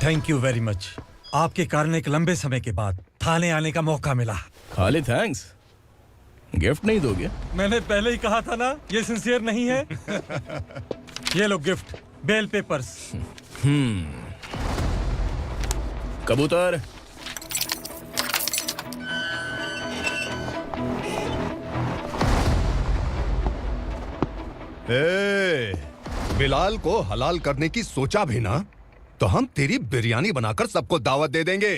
Thank you very much. आपके कारण एक लंबे समय के बाद थाने आने का मौका मिला। खाली थैंक्स, गिफ्ट नहीं दोगे? मैंने पहले ही कहा था ना, ये सिंसियर नहीं है। ये लो गिफ्ट, बेल पेपर्स। कबूतर, बिलाल को हलाल करने की सोचा भी ना तो हम तेरी बिरयानी बनाकर सबको दावत दे देंगे।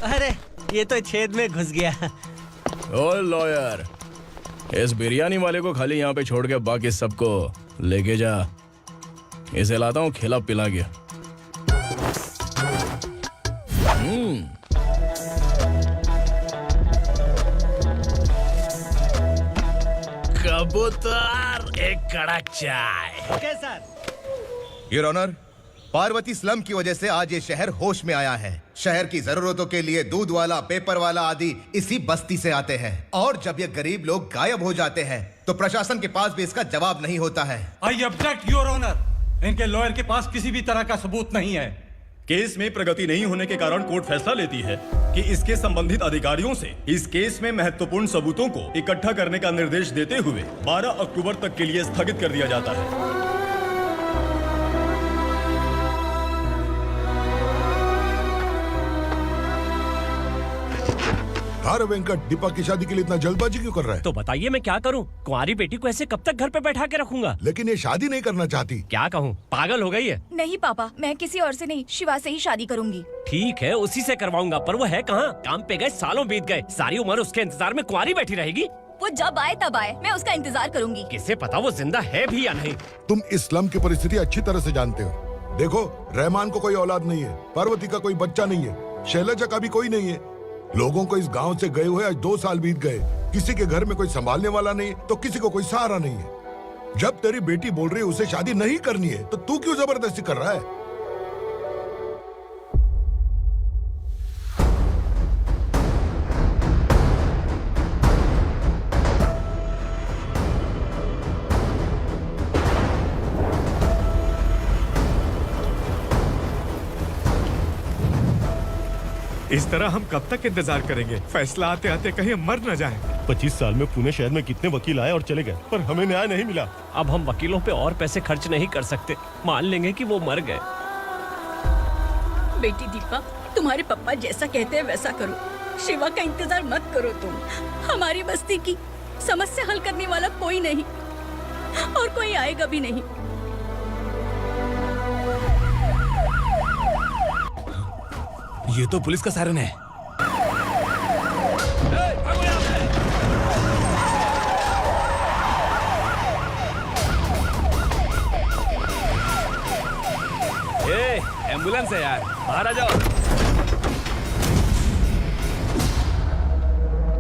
अरे ये तो छेद में घुस गया। ओ लॉयर, इस बिरयानी वाले को खाली यहाँ पे छोड़ के बाकी सबको लेके जा। इसे लाता हूँ खिला पिला के। कबूतर, एक कड़क चाय। Okay sir. Your honour, Parvati slum की वजह से आज ये शहर होश में आया है। शहर की जरूरतों के लिए दूध वाला, पेपर वाला आदि इसी बस्ती से आते हैं, और जब ये गरीब लोग गायब हो जाते हैं तो प्रशासन के पास भी इसका जवाब नहीं होता है। I object your honour. इनके लॉयर के पास किसी भी तरह का सबूत नहीं है। केस में प्रगति नहीं होने के कारण कोर्ट फैसला लेती है कि इसके संबंधित अधिकारियों से इस केस में महत्वपूर्ण सबूतों को इकट्ठा करने का निर्देश देते हुए 12 अक्टूबर तक के लिए स्थगित कर दिया जाता है। अरे वेंकट, दीपक की शादी के लिए इतना जल्दबाजी क्यों कर रहा है? तो बताइए मैं क्या करूं? कुंवारी बेटी को ऐसे कब तक घर पे बैठा के रखूंगा? लेकिन ये शादी नहीं करना चाहती। क्या कहूं, पागल हो गई है। नहीं पापा, मैं किसी और से नहीं, शिवा से ही शादी करूंगी। ठीक है, उसी से करवाऊंगा, पर वो है कहाँ? काम पे गए, सालों बीत गए, सारी उम्र उसके इंतजार में कुंवारी बैठी रहेगी। वो जब आए तब आए, मैं उसका इंतजार करूंगी। किसे पता वो जिंदा है भी या नहीं। तुम इस्लाम की परिस्थिति अच्छी तरह से जानते हो। देखो, रहमान को कोई औलाद नहीं है, पार्वती का कोई बच्चा नहीं है, शैलजा का भी कोई नहीं है। लोगों को इस गांव से गए हुए आज 2 साल बीत गए। किसी के घर में कोई संभालने वाला नहीं, तो किसी को कोई सहारा नहीं है। जब तेरी बेटी बोल रही है उसे शादी नहीं करनी है, तो तू क्यों जबरदस्ती कर रहा है? इस तरह हम कब तक इंतजार करेंगे? फैसला आते आते कहीं हम मर न जाएं। 25 साल में पुणे शहर में कितने वकील आए और चले गए, पर हमें न्याय नहीं मिला। अब हम वकीलों पे और पैसे खर्च नहीं कर सकते। मान लेंगे कि वो मर गए। बेटी दीपा, तुम्हारे पापा जैसा कहते हैं वैसा करो। शिवा का इंतजार मत करो तुम। हमारी बस्ती की समस्या हल करने वाला कोई नहीं, और कोई आएगा भी नहीं। ये तो पुलिस का सायरन है। एम्बुलेंस है यार, बाहर आ जाओ।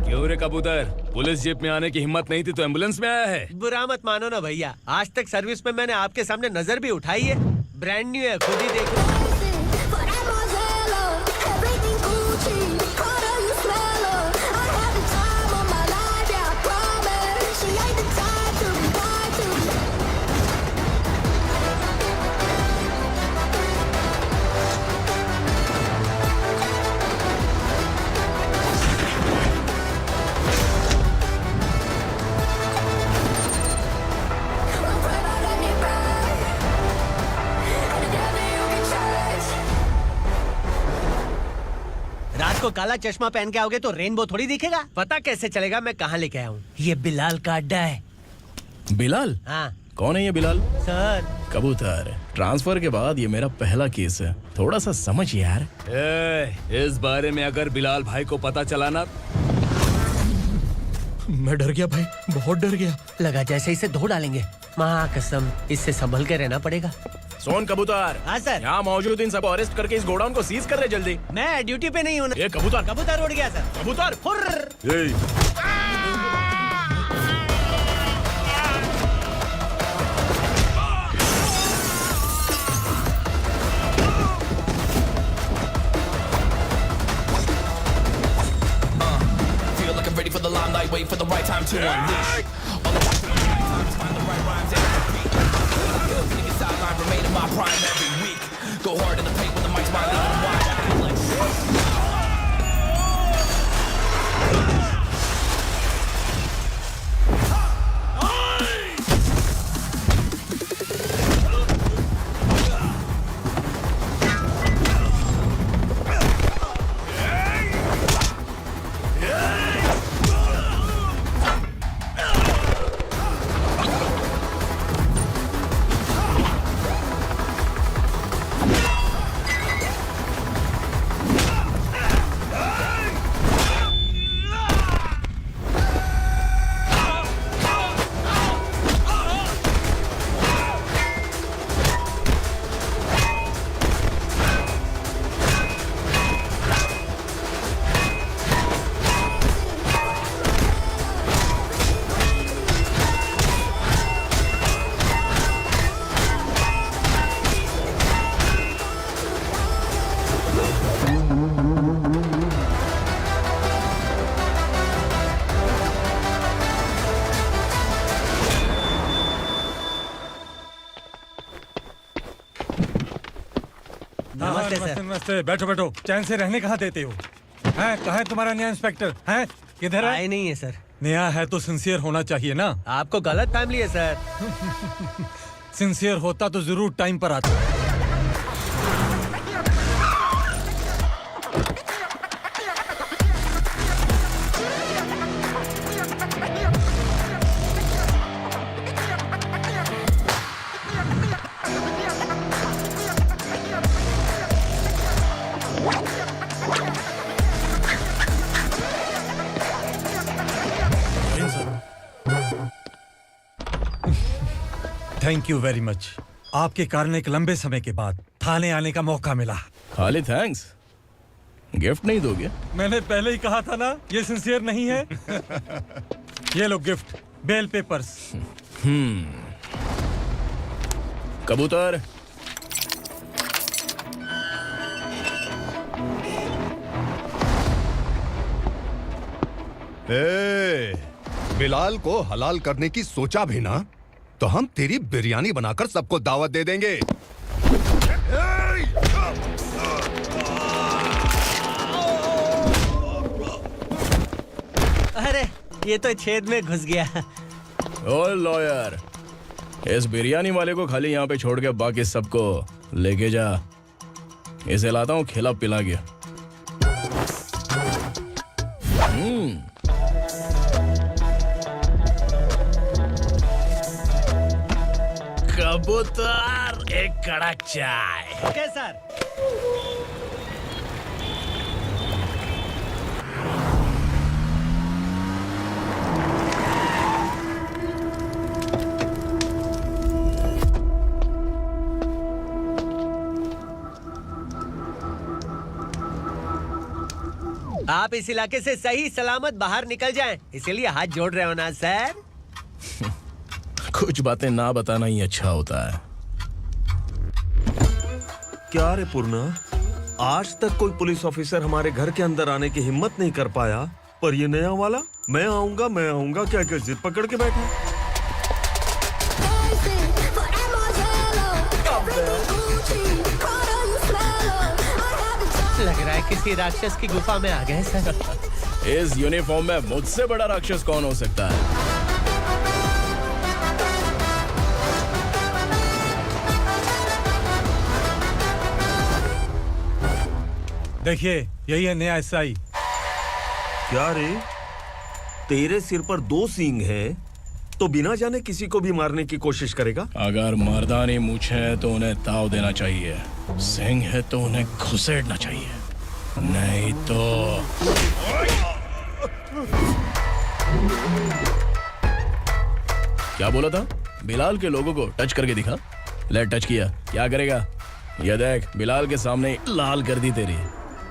क्यों रे कबूतर, पुलिस जीप में आने की हिम्मत नहीं थी तो एम्बुलेंस में आया है? बुरा मत मानो ना भैया, आज तक सर्विस में मैंने आपके सामने नजर भी उठाई है। ब्रांड न्यू है, खुद ही देखो। रात को काला चश्मा पहन के आओगे तो रेनबो थोड़ी दिखेगा। पता कैसे चलेगा मैं कहाँ लेके आया हूँ? ये बिलाल का अड्डा है। बिलाल? हाँ। कौन है ये बिलाल? सर, कबूतर, ट्रांसफर के बाद ये मेरा पहला केस है, थोड़ा सा समझ यार। इस बारे में अगर बिलाल भाई को पता चला ना। मैं डर गया भाई, बहुत डर गया। लगा जैसे इसे धो डालेंगे। माँ कसम, इससे संभल के रहना पड़ेगा। सोन कबूतर। हाँ सर। यहाँ मौजूद इन सबको अरेस्ट करके इस गोडाउन को सीज कर रहे जल्दी। मैं ड्यूटी पे नहीं हूँ। ये कबूतर। कबूतर उड़ गया सर। कबूतर। Feel like I'm ready for the limelight, wait for the right time to unleash. नमस्ते सर। नमस्ते, बैठो बैठो। चैन से रहने कहाँ देते हो? हैं, कहाँ है तुम्हारा नया इंस्पेक्टर? हैं, किधर है? आए नहीं है सर। नया है तो सिंसियर होना चाहिए ना। आपको गलत फैमिली है सर। सिंसियर होता तो जरूर टाइम पर आता। Thank you very much. आपके कारण एक लंबे समय के बाद थाने आने का मौका मिला। खाली थैंक्स, गिफ्ट नहीं दोगे? मैंने पहले ही कहा था ना, ये सिंसियर नहीं है। ये लो गिफ्ट, बेल पेपर्स। कबूतर। बिलाल को हलाल करने की सोचा भी ना, तो हम तेरी बिरयानी बनाकर सबको दावत दे देंगे। अरे ये तो छेद में घुस गया। ओ लॉयर, इस बिरयानी वाले को खाली यहाँ पे छोड़ के बाकी सबको लेके जा। इसे लाता हूँ खिला पिला के। कबूतर, एक कड़क चाय। Okay sir. आप इस इलाके से सही सलामत बाहर निकल जाएं, इसीलिए हाथ जोड़ रहे हो ना सर। कुछ बातें ना बताना ही अच्छा होता है। क्या रे पूर्णा, आज तक कोई पुलिस ऑफिसर हमारे घर के अंदर आने की हिम्मत नहीं कर पाया, पर ये नया वाला मैं आऊंगा क्या क्या जिद पकड़ के बैठा। लग रहा है किसी राक्षस की गुफा में आ गए सर। इस यूनिफॉर्म में मुझसे बड़ा राक्षस कौन हो सकता है? देखिए, यही है नया एसआई। क्या रे, तेरे सिर पर 2 सींग हैं, तो बिना जाने किसी को भी मारने की कोशिश करेगा? अगर मर्दानी मूछें हैं तो उन्हें ताव देना चाहिए, सिंह है तो उन्हें घुसेड़ना चाहिए, नहीं तो। क्या बोला था? बिलाल के लोगों को टच करके दिखा। ले टच किया, क्या करेगा? ये देख, बिलाल के सामने ही लाल कर दी तेरी।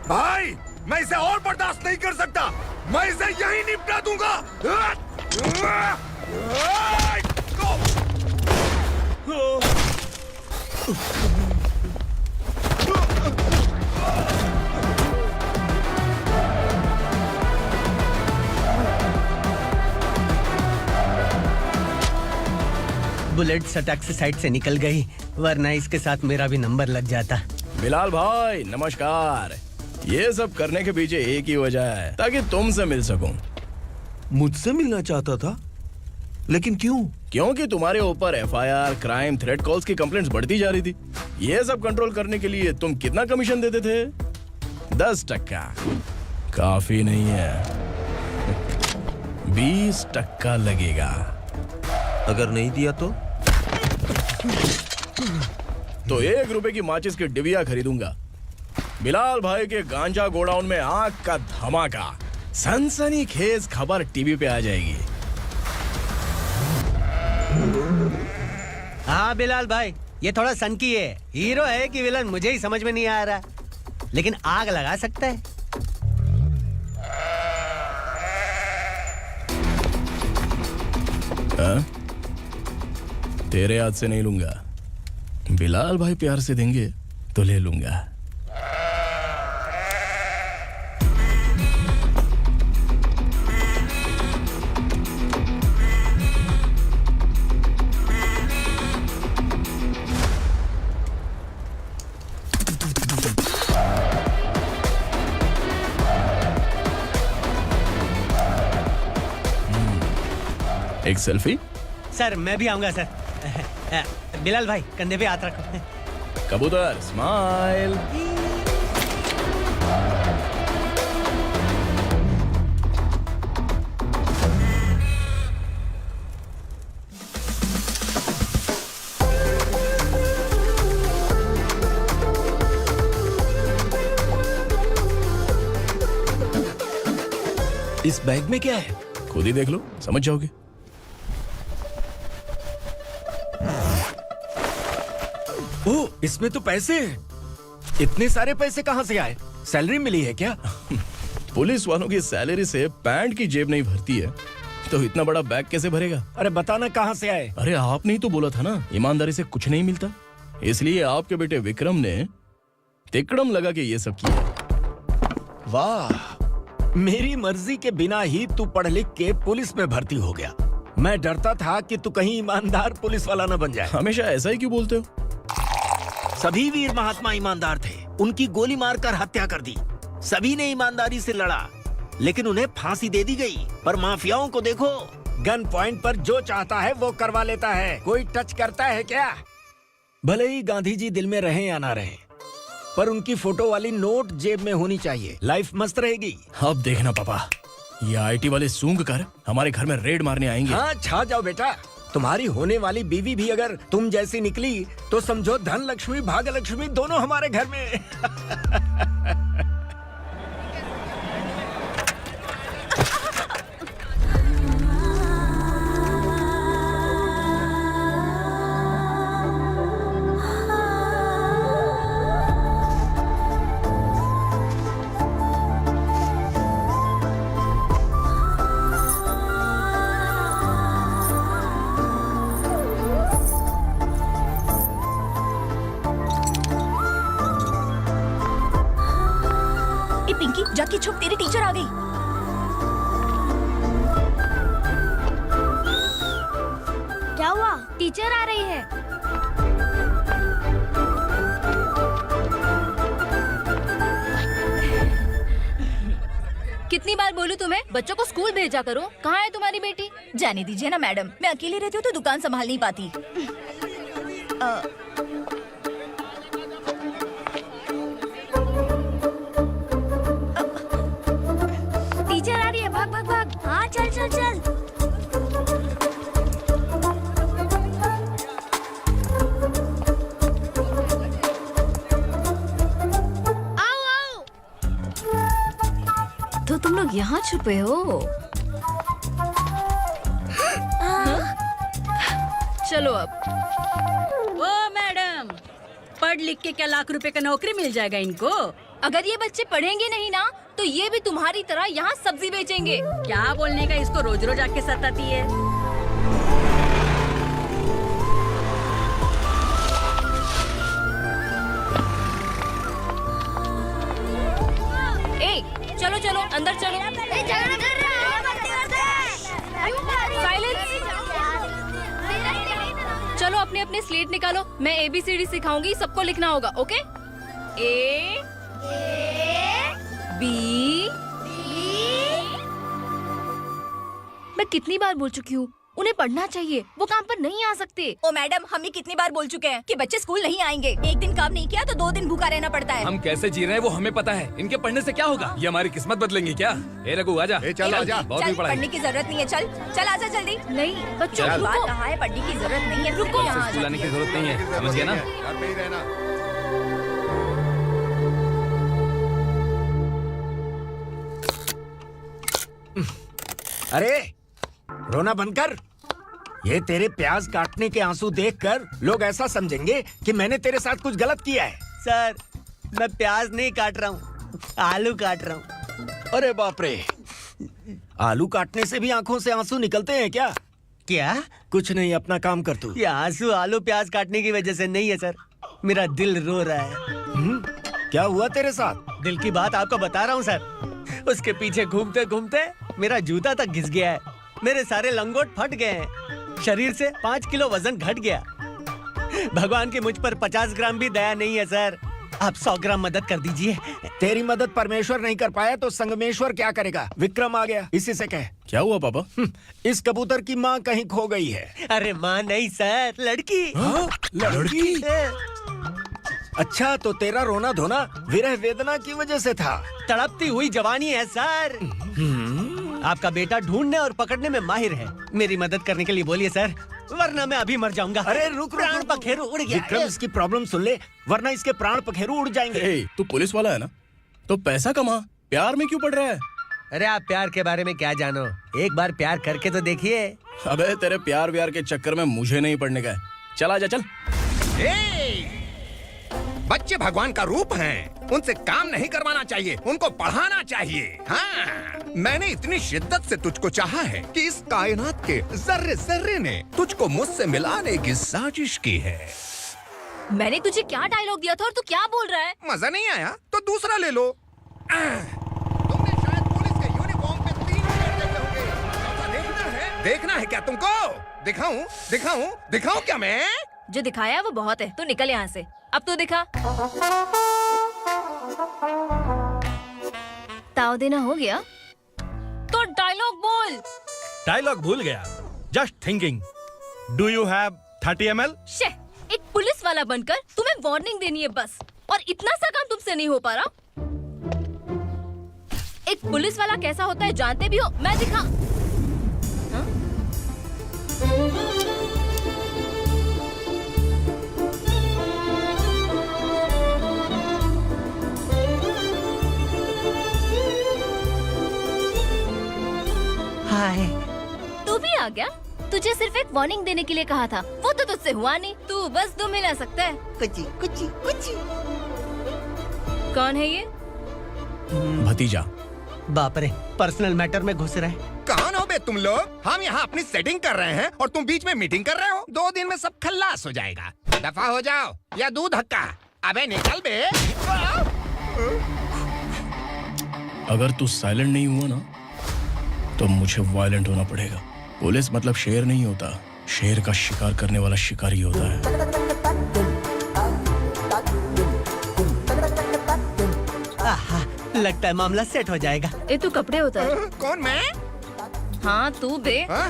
भाई, मैं इसे और बर्दाश्त नहीं कर सकता। मैं इसे यहीं निपटा दूंगा। बुलेट सटक से साइड से निकल गई, वरना इसके साथ मेरा भी नंबर लग जाता। बिलाल भाई नमस्कार। ये सब करने के पीछे एक ही वजह है, ताकि तुमसे मिल सकूं। मुझसे मिलना चाहता था, लेकिन क्यों? क्योंकि तुम्हारे ऊपर एफआईआर, क्राइम, थ्रेट कॉल्स की कंप्लेंट्स बढ़ती जा रही थी। ये सब कंट्रोल करने के लिए तुम कितना कमीशन देते थे? 10%। काफी नहीं है, 20% लगेगा। अगर नहीं दिया तो 1 रुपए की माचिस की डिबिया खरीदूंगा। बिलाल भाई के गांजा गोडाउन में आग का धमाका, सनसनीखेज खबर टीवी पे आ जाएगी। हाँ बिलाल भाई, ये थोड़ा सनकी है। हीरो है कि विलन मुझे ही समझ में नहीं आ रहा, लेकिन आग लगा सकता है। तेरे हाथ से नहीं लूंगा, बिलाल भाई प्यार से देंगे तो ले लूंगा। एक सेल्फी? सर मैं भी आऊंगा सर। बिलाल भाई कंधे पे हाथ रखो। कबूतर स्माइल। इस बैग में क्या है? खुद ही देख लो, समझ जाओगे। ओह, इसमें तो पैसे हैं। इतने सारे पैसे कहाँ से आए? सैलरी मिली है क्या? पुलिस वालों की सैलरी से पैंट की जेब नहीं भरती है, तो इतना बड़ा बैग कैसे भरेगा? अरे बताना कहाँ से आए? अरे आपने ही तो बोला था ना, ईमानदारी से कुछ नहीं मिलता। इसलिए आपके बेटे विक्रम ने तिकड़म लगा के ये सब किया। वाह, मेरी मर्जी के बिना ही तू पढ़ लिख के पुलिस में भर्ती हो गया। मैं डरता था कि तू कहीं ईमानदार पुलिस वाला न बन जाए। हमेशा ऐसा ही क्यों बोलते हो? सभी वीर महात्मा ईमानदार थे, उनकी गोली मारकर हत्या कर दी। सभी ने ईमानदारी से लड़ा, लेकिन उन्हें फांसी दे दी गई। पर माफियाओं को देखो, गन पॉइंट पर जो चाहता है वो करवा लेता है। कोई टच करता है क्या? भले ही गांधी जी दिल में रहे या ना रहे, पर उनकी फोटो वाली नोट जेब में होनी चाहिए। लाइफ मस्त रहेगी। अब देखना पापा, ये आईटी वाले सूंघ कर हमारे घर में रेड मारने आएंगे। हाँ, छा जाओ बेटा। तुम्हारी होने वाली बीवी भी अगर तुम जैसी निकली तो समझो धन लक्ष्मी भाग्य लक्ष्मी दोनों हमारे घर में। पिंकी जाके छुप, तेरी टीचर आ गई। क्या हुआ? टीचर आ रही है। कितनी बार बोलूं तुम्हें, बच्चों को स्कूल भेजा करो। कहाँ है तुम्हारी बेटी? जाने दीजिए ना मैडम, मैं अकेली रहती हूँ तो दुकान संभाल नहीं पाती। टीचर आ रही है, भाग भाग भाग। हाँ चल चल चल। आओ आओ। तो तुम लोग यहाँ छुपे हो? चलो अब। ओ मैडम, पढ़ लिख के क्या लाख रुपए का नौकरी मिल जाएगा इनको? अगर ये बच्चे पढ़ेंगे नहीं ना, तो ये भी तुम्हारी तरह यहाँ सब्जी बेचेंगे। क्या बोलने का, इसको रोज रोज आके सताती है। ए, चलो चलो अंदर चलो। झगड़ा कर रहा साइलेंस। चलो अपने अपने स्लेट निकालो, मैं ABCD सिखाऊंगी, सबको लिखना होगा। ओके? A B. मैं कितनी बार बोल चुकी हूँ उन्हें पढ़ना चाहिए, वो काम पर नहीं आ सकते। ओ मैडम, हम ही कितनी बार बोल चुके हैं कि बच्चे स्कूल नहीं आएंगे। एक दिन काम नहीं किया तो 2 दिन भूखा रहना पड़ता है। हम कैसे जी रहे हैं वो हमें पता है, इनके पढ़ने से क्या होगा? ये हमारी किस्मत बदलेंगी क्या? ए रघु आजा। चल आजा। बहुत ही चल, पढ़ाई। पढ़ने की जरूरत नहीं है। चल चल आजा जल्दी। नहीं बच्चों चल। बात रुको। कहा है, पढ़ने की जरूरत नहीं है। रुको यहाँ स्कूल आने की जरूरत नहीं है, समझ गया ना? घर पे ही रहना। अरे रोना बंद कर। ये तेरे प्याज काटने के आंसू देखकर लोग ऐसा समझेंगे कि मैंने तेरे साथ कुछ गलत किया है। सर, मैं प्याज नहीं काट रहा हूँ, आलू काट रहा हूँ। अरे बाप रे, आलू काटने से भी आंखों से आंसू निकलते हैं क्या? क्या? कुछ नहीं, अपना काम कर तू। ये आंसू आलू प्याज काटने की वजह से नहीं है सर, मेरा दिल रो रहा है। क्या हुआ तेरे साथ? दिल की बात आपको बता रहा हूँ सर। उसके पीछे घूमते घूमते मेरा जूता तक घिस गया है, मेरे सारे लंगोट फट गए हैं, शरीर से 5 किलो वजन घट गया। भगवान की मुझ पर 50 ग्राम भी दया नहीं है सर, आप 100 ग्राम मदद कर दीजिए। तेरी मदद परमेश्वर नहीं कर पाया तो संगमेश्वर क्या करेगा? विक्रम आ गया, इसी से कह। क्या हुआ पापा? इस कबूतर की माँ कहीं खो गई है। अरे माँ नहीं सर, लड़की। लड़की? अच्छा, तो तेरा रोना धोना विरह वेदना की वजह से था। तड़पती हुई जवानी है सर। आपका बेटा ढूंढने और पकड़ने में माहिर है, मेरी मदद करने के लिए बोलिए सर, वरना मैं अभी मर जाऊंगा। अरे रुक रुक, प्राण रुक, पखेरु उड़ गया। विक्रम, इसकी प्रॉब्लम सुन ले, वरना इसके प्राण पखेरु उड़ जाएंगे। ए, तू पुलिस वाला है ना, तो पैसा कमा, प्यार में क्यों पड़ रहा है? अरे आप प्यार के बारे में क्या जानो, एक बार प्यार करके तो देखिए। अबे तेरे प्यार व्यार के चक्कर में मुझे नहीं पड़ने का है। चल आजा चल। बच्चे भगवान का रूप हैं, उनसे काम नहीं करवाना चाहिए, उनको पढ़ाना चाहिए। हाँ, मैंने इतनी शिद्दत से तुझको चाहा है कि इस कायनात के जर्रे जर्रे ने तुझको मुझसे मिलाने की साजिश की है। मैंने तुझे क्या डायलॉग दिया था और तू क्या बोल रहा है? मजा नहीं आया तो दूसरा ले लो। तुमने शायद पुलिस के यूनिफॉर्म पे 3 मिनट देखे होंगे। ऐसा देखना है क्या तुमको? दिखाऊं दिखाऊं दिखाऊं क्या मैं? जो दिखाया वो बहुत है, तू निकल यहाँ से। अब तू दिखा। ताव देना हो गया तो डायलॉग बोल। डायलॉग भूल गया। Just thinking. Do you have 30 ml? शे, एक पुलिस वाला बनकर तुम्हें वार्निंग देनी है बस, और इतना सा काम तुमसे नहीं हो पा रहा। एक पुलिस वाला कैसा होता है जानते भी हो? मैं दिखा। हाँ? हाय, तू भी आ गया? तुझे सिर्फ एक वार्निंग देने के लिए कहा था, वो तो तुझसे हुआ नहीं। तू बस 2 मिला सकता है। कुची कुची कुची। कौन है ये? भतीजा। बाप रे, पर्सनल मैटर में घुस रहे। कौन हो बे तुम लोग? हम यहाँ अपनी सेटिंग कर रहे हैं और तुम बीच में मीटिंग कर रहे हो। 2 दिन में सब खल्लास हो जाएगा। दफा हो जाओ या दूध हक्का। अबे निकल बे। अगर तू साइलेंट नहीं हुआ ना तो मुझे वायलेंट होना पड़ेगा। पुलिस मतलब शेर नहीं होता, शेर का शिकार करने वाला शिकारी होता है। आहा, लगता है मामला सेट हो जाएगा। ए तू कपड़े उतार। कौन मैं? हाँ तू बे। हाँ?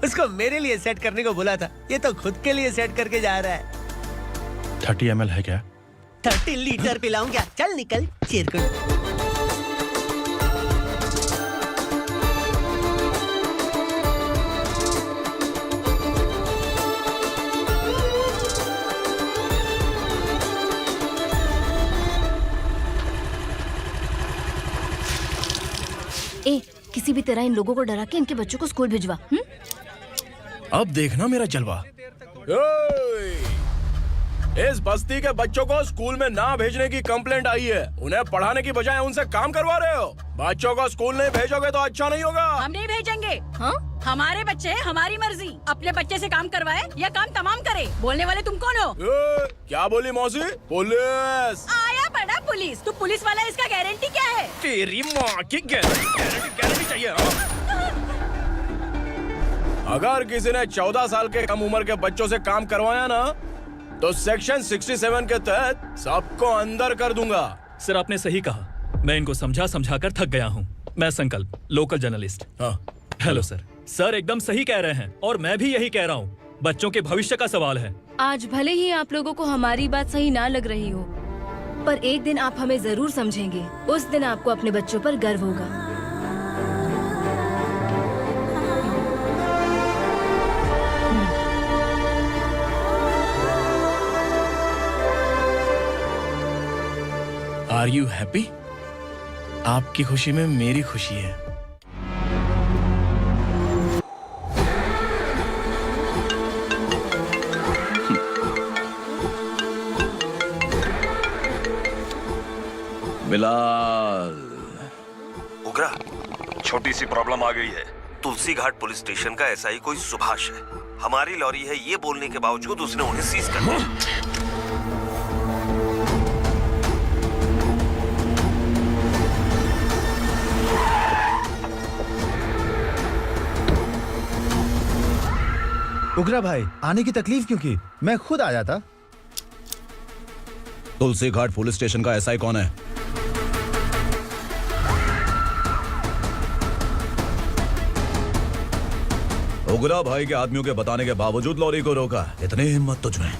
उसको मेरे लिए सेट करने को बोला था, ये तो खुद के लिए सेट करके जा रहा है। 30 ml है क्या? 30 लीटर पिलाऊं क्या? चल निकल चिरकुट। ए, किसी भी तरह इन लोगों को डरा के इनके बच्चों को स्कूल भिजवा। अब देखना मेरा जलवा। इस बस्ती के बच्चों को स्कूल में ना भेजने की कंप्लेंट आई है। उन्हें पढ़ाने की बजाय उनसे काम करवा रहे हो। बच्चों को स्कूल नहीं भेजोगे तो अच्छा नहीं होगा। हम नहीं भेजेंगे। हाँ? हमारे बच्चे हमारी मर्जी। अपने बच्चे से काम करवाए या काम तमाम करे। बोलने वाले तुम कौन हो? क्या बोली मौसी? पुलिस आया बड़ा पुलिस। तू पुलिस वाला, इसका गारंटी क्या है? तेरी माँ की गारंटी चाहिए। अगर किसी ने 14 साल के कम उम्र के बच्चों से काम करवाया ना, तो सेक्शन 67 के तहत सबको अंदर कर दूंगा। सर आपने सही कहा। मैं इनको समझा कर थक गया हूँ। मैं संकल्प, लोकल जर्नलिस्ट। हाँ। Hello sir. सर एकदम सही कह रहे हैं और मैं भी यही कह रहा हूँ। बच्चों के भविष्य का सवाल है। आज भले ही आप लोगों को हमारी बात सही ना लग रही हो, पर एक दिन आप हमें जरूर समझेंगे। उस दिन आपको अपने बच्चों पर गर्व होगा। Are you happy? आपकी खुशी में मेरी खुशी है। बिलाल, उगरा, छोटी सी प्रॉब्लम आ गई है। तुलसी घाट पुलिस स्टेशन का एसआई कोई सुभाष है। हमारी लॉरी है ये बोलने के बावजूद उसने उन्हें सीज कर दिया। उगरा भाई, आने की तकलीफ क्यों की? मैं खुद आ जाता। तुलसी घाट पुलिस स्टेशन का एसआई कौन है? उगरा भाई के आदमियों के बताने के बावजूद लॉरी को रोका। इतनी हिम्मत तुझमें?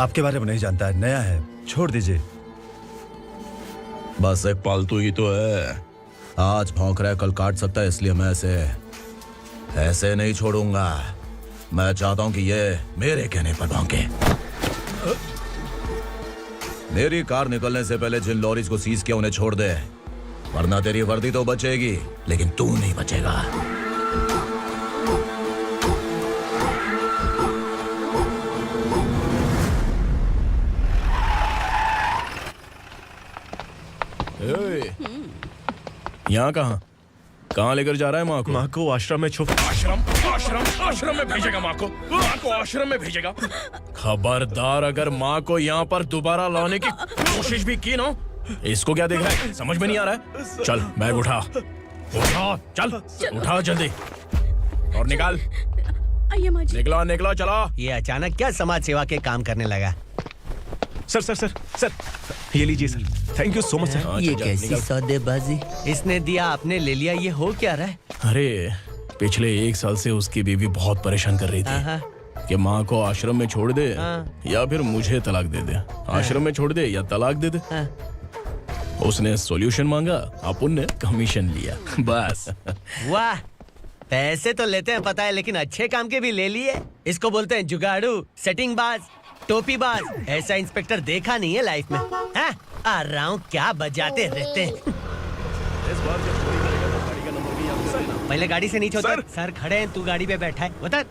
आपके बारे में नहीं जानता है, नया है, छोड़ दीजिए। बस एक पालतू ही तो है। आज भौंक रहा है, कल काट सकता है, इसलिए मैं ऐसे नहीं छोड़ूंगा। मैं चाहता हूं कि ये मेरे कहने पर भौंके। मेरी कार निकलने से पहले जिन लॉरीज को सीज किया उन्हें छोड़ दे, वरना तेरी वर्दी तो बचेगी लेकिन तू नहीं बचेगा। यहाँ कहाँ लेकर जा रहा है माँ को? माँ को आश्रम में आश्रम में भेजेगा माँ को आश्रम में भेजेगा। खबरदार, अगर माँ को यहाँ पर दोबारा लाने की कोशिश भी की ना, इसको क्या देख रहा है? समझ में नहीं आ रहा है? चल बैग उठा, चल उठा जल्दी और निकाल। निकला चला। ये अचानक क्या समाज सेवा के काम करने लगा? सर, ये लीजिए sir. Thank you so much sir. ये कैसी सौदेबाजी? इसने दिया, आपने ले लिया, ये हो क्या रहा है? अरे पिछले 1 साल से उसकी बीवी बहुत परेशान कर रही थी कि माँ को आश्रम में छोड़ दे या फिर मुझे तलाक दे दे। आश्रम में छोड़ दे या तलाक दे दे। उसने सॉल्यूशन मांगा, अपन ने कमीशन लिया, बस। वाह, पैसे तो लेते हैं पता है, लेकिन अच्छे काम के भी ले लिए। इसको बोलते हैं जुगाड़ू, सेटिंग बाज, टोपी बाज। ऐसा इंस्पेक्टर देखा नहीं है लाइफ में। हाँ? आ रहा हूँ, क्या बजाते रहते हैं। पहले गाड़ी से नीचे उतर। सर खड़े हैं, तू गाड़ी पे बैठा है, उतर।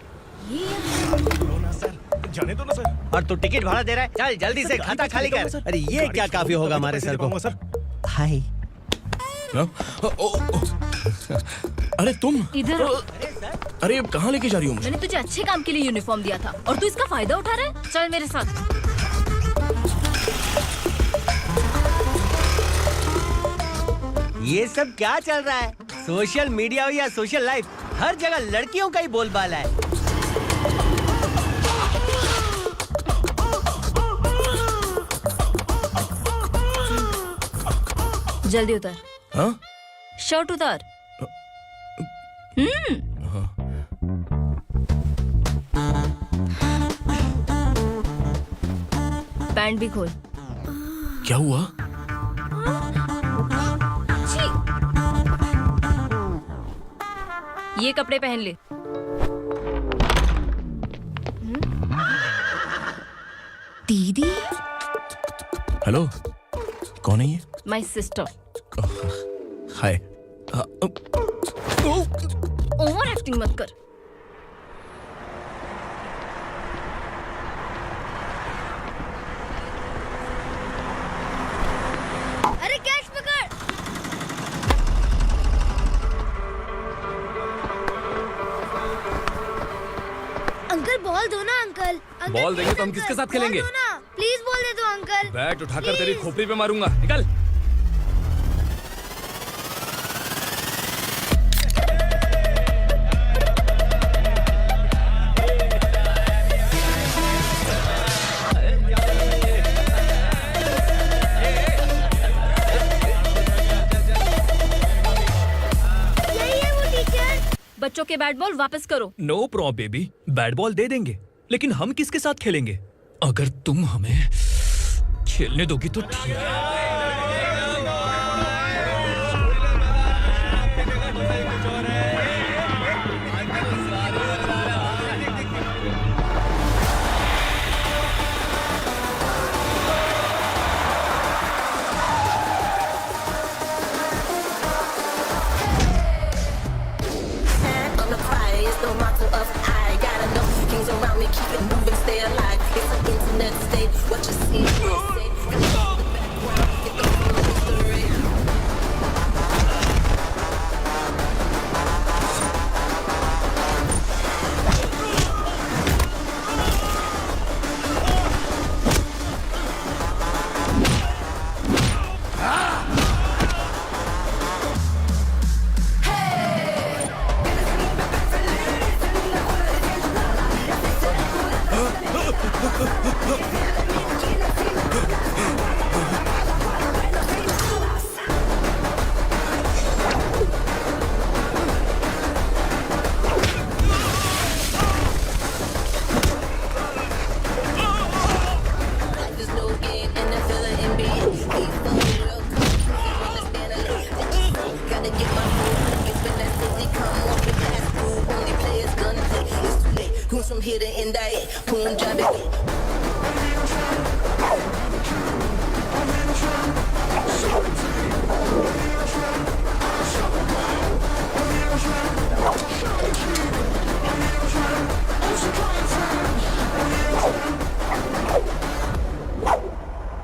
जाने दो ना सर। और तू टिकट भाड़ा दे रहा है? चल जल्दी से खाता खाली कर। अरे ये क्या काफी होगा हमारे सर को? हाय। अरे तुम इधर। अरे कहाँ लेके जा रही हो मुझे? मैंने तुझे अच्छे काम के लिए यूनिफॉर्म दिया था और तू इसका फायदा उठा रहा है। चल मेरे साथ। ये सब क्या चल रहा है? सोशल मीडिया हो या सोशल लाइफ, हर जगह लड़कियों का ही बोलबाला है। जल्दी उतर। हाँ? शर्ट उतार। पैंट भी खोल। क्या हुआ? ये कपड़े पहन ले। दीदी। हेलो, कौन है ये? My sister. Hi. Over acting मत कर। अरे कैच पकड़। अंकल बॉल दो ना अंकल। बॉल देंगे तो हम किसके साथ खेलेंगे? प्लीज बॉल दे दो अंकल। बैट उठाकर तेरी खोपड़ी पे मारूंगा, निकल। बच्चों के बैट बॉल वापस करो। No problem baby, bat ball दे देंगे, लेकिन हम किसके साथ खेलेंगे? अगर तुम हमें खेलने दोगी तो ठीक है।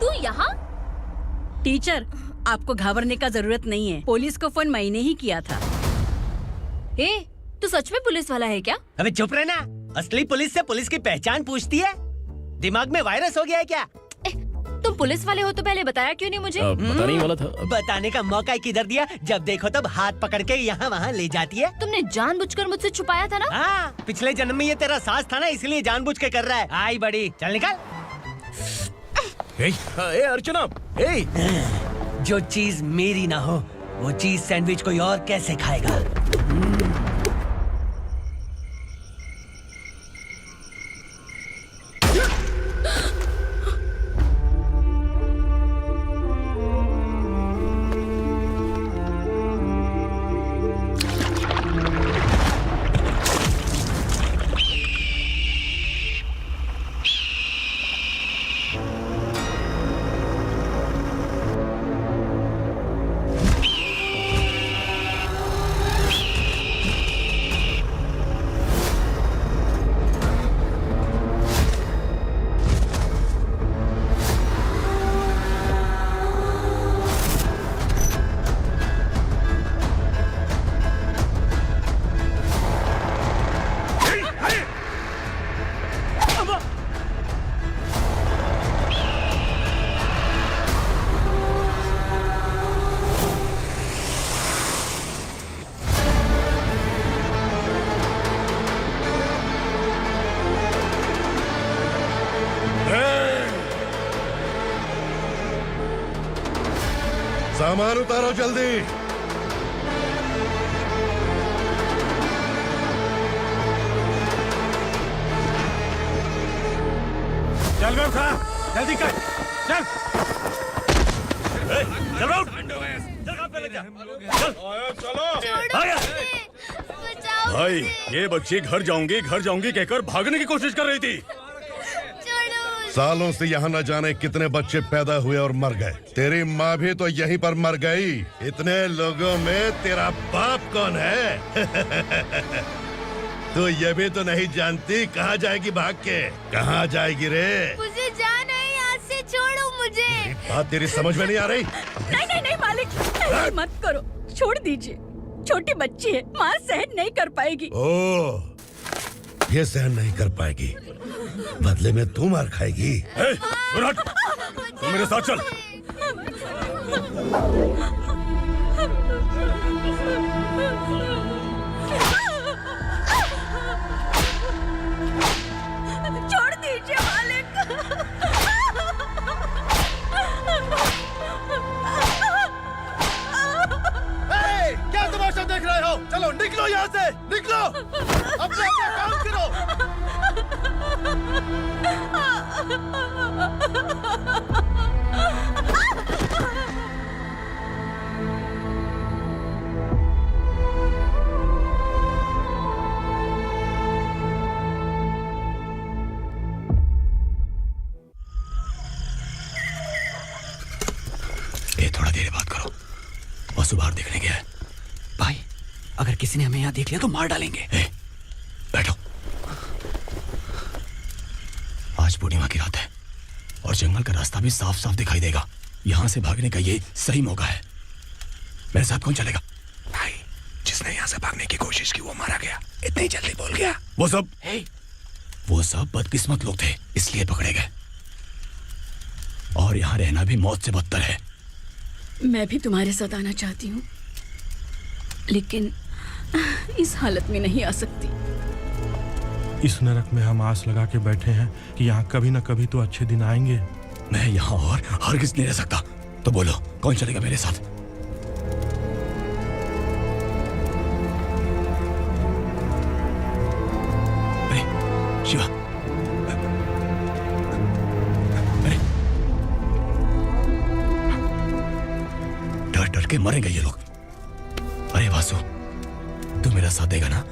तू यहाँ? टीचर, आपको घबराने का जरूरत नहीं है। पुलिस को फोन मैंने ही किया था। ए, तू सच में पुलिस वाला है क्या? अबे चुप रहना। असली पुलिस से पुलिस की पहचान पूछती है? दिमाग में वायरस हो गया है क्या? तुम पुलिस वाले हो तो पहले बताया क्यों नहीं मुझे? बताने ही वाला था। बताने का मौका किधर दिया? जब देखो तब हाथ पकड़ के यहाँ वहाँ ले जाती है। तुमने जानबूझकर मुझसे छुपाया था ना? हाँ, पिछले जन्म में ये तेरा सास था ना, इसलिए जानबूझ के कर रहा है। आई बड़ी, चल निकल। ए अर्चना, ए! जो चीज मेरी ना हो, वो चीज सैंडविच कोई और कैसे खाएगा? सामान उतारो जल्दी। चल बे उठा, जल्दी कर, चल। चल राउत, बचाओ भाई ये बच्ची घर जाऊंगी कहकर भागने की कोशिश कर रही थी। छोड़ो। सालों से यहाँ न जाने कितने बच्चे पैदा हुए और मर गए। तेरी माँ भी तो यहीं पर मर गई। इतने लोगों में तेरा बाप कौन है? तू ये भी तो नहीं जानती कहाँ जाएगी भाग के? कहाँ जाएगी रे? मुझे जाना है यहाँ से, छोड़ो मुझे। बात तेरी समझ में नहीं आ रही? नहीं नहीं नहीं मालिक, ऐसे मत करो, छोड़ दीजिए। छोटी बच्ची है, माँ सहन नहीं कर पाएगी। ओह, ये सहन नहीं कर पाएगी, बदले में तू मार खाएगी। तू मेरे साथ चल। छोड़ दीजिए मालिक। क्या तमाशा देख रहे हो? चलो निकलो यहाँ से, निकलो। अपना काम करो। ये थोड़ा देर बात करो, वसु बाहर देखने गया है। भाई, अगर किसी ने हमें यहाँ देख लिया तो मार डालेंगे। बैठो। आज पूर्णिमा की रात है और जंगल का रास्ता भी साफ साफ दिखाई देगा। यहाँ से भागने का ये सही मौका है। मेरे साथ कौन चलेगा? भाई, जिसने यहाँ से भागने की कोशिश की वो मारा गया। इतनी जल्दी बोल गया। वो सब बदकिस्मत लोग थे, इसलिए पकड़े गए। और यहाँ रहना भी मौत से बदतर है। मैं भी तुम्हारे साथ आना चाहती हूँ, लेकिन इस हालत में नहीं आ सकती। इस नरक में हम आस लगा के बैठे हैं कि यहाँ कभी न कभी तो अच्छे दिन आएंगे। मैं यहाँ और हरगिज़ नहीं रह सकता। तो बोलो, कौन चलेगा मेरे साथ? अरे शिवा, अरे डर डर के मरेंगे ये लोग। अरे वासु, तू मेरा साथ देगा ना?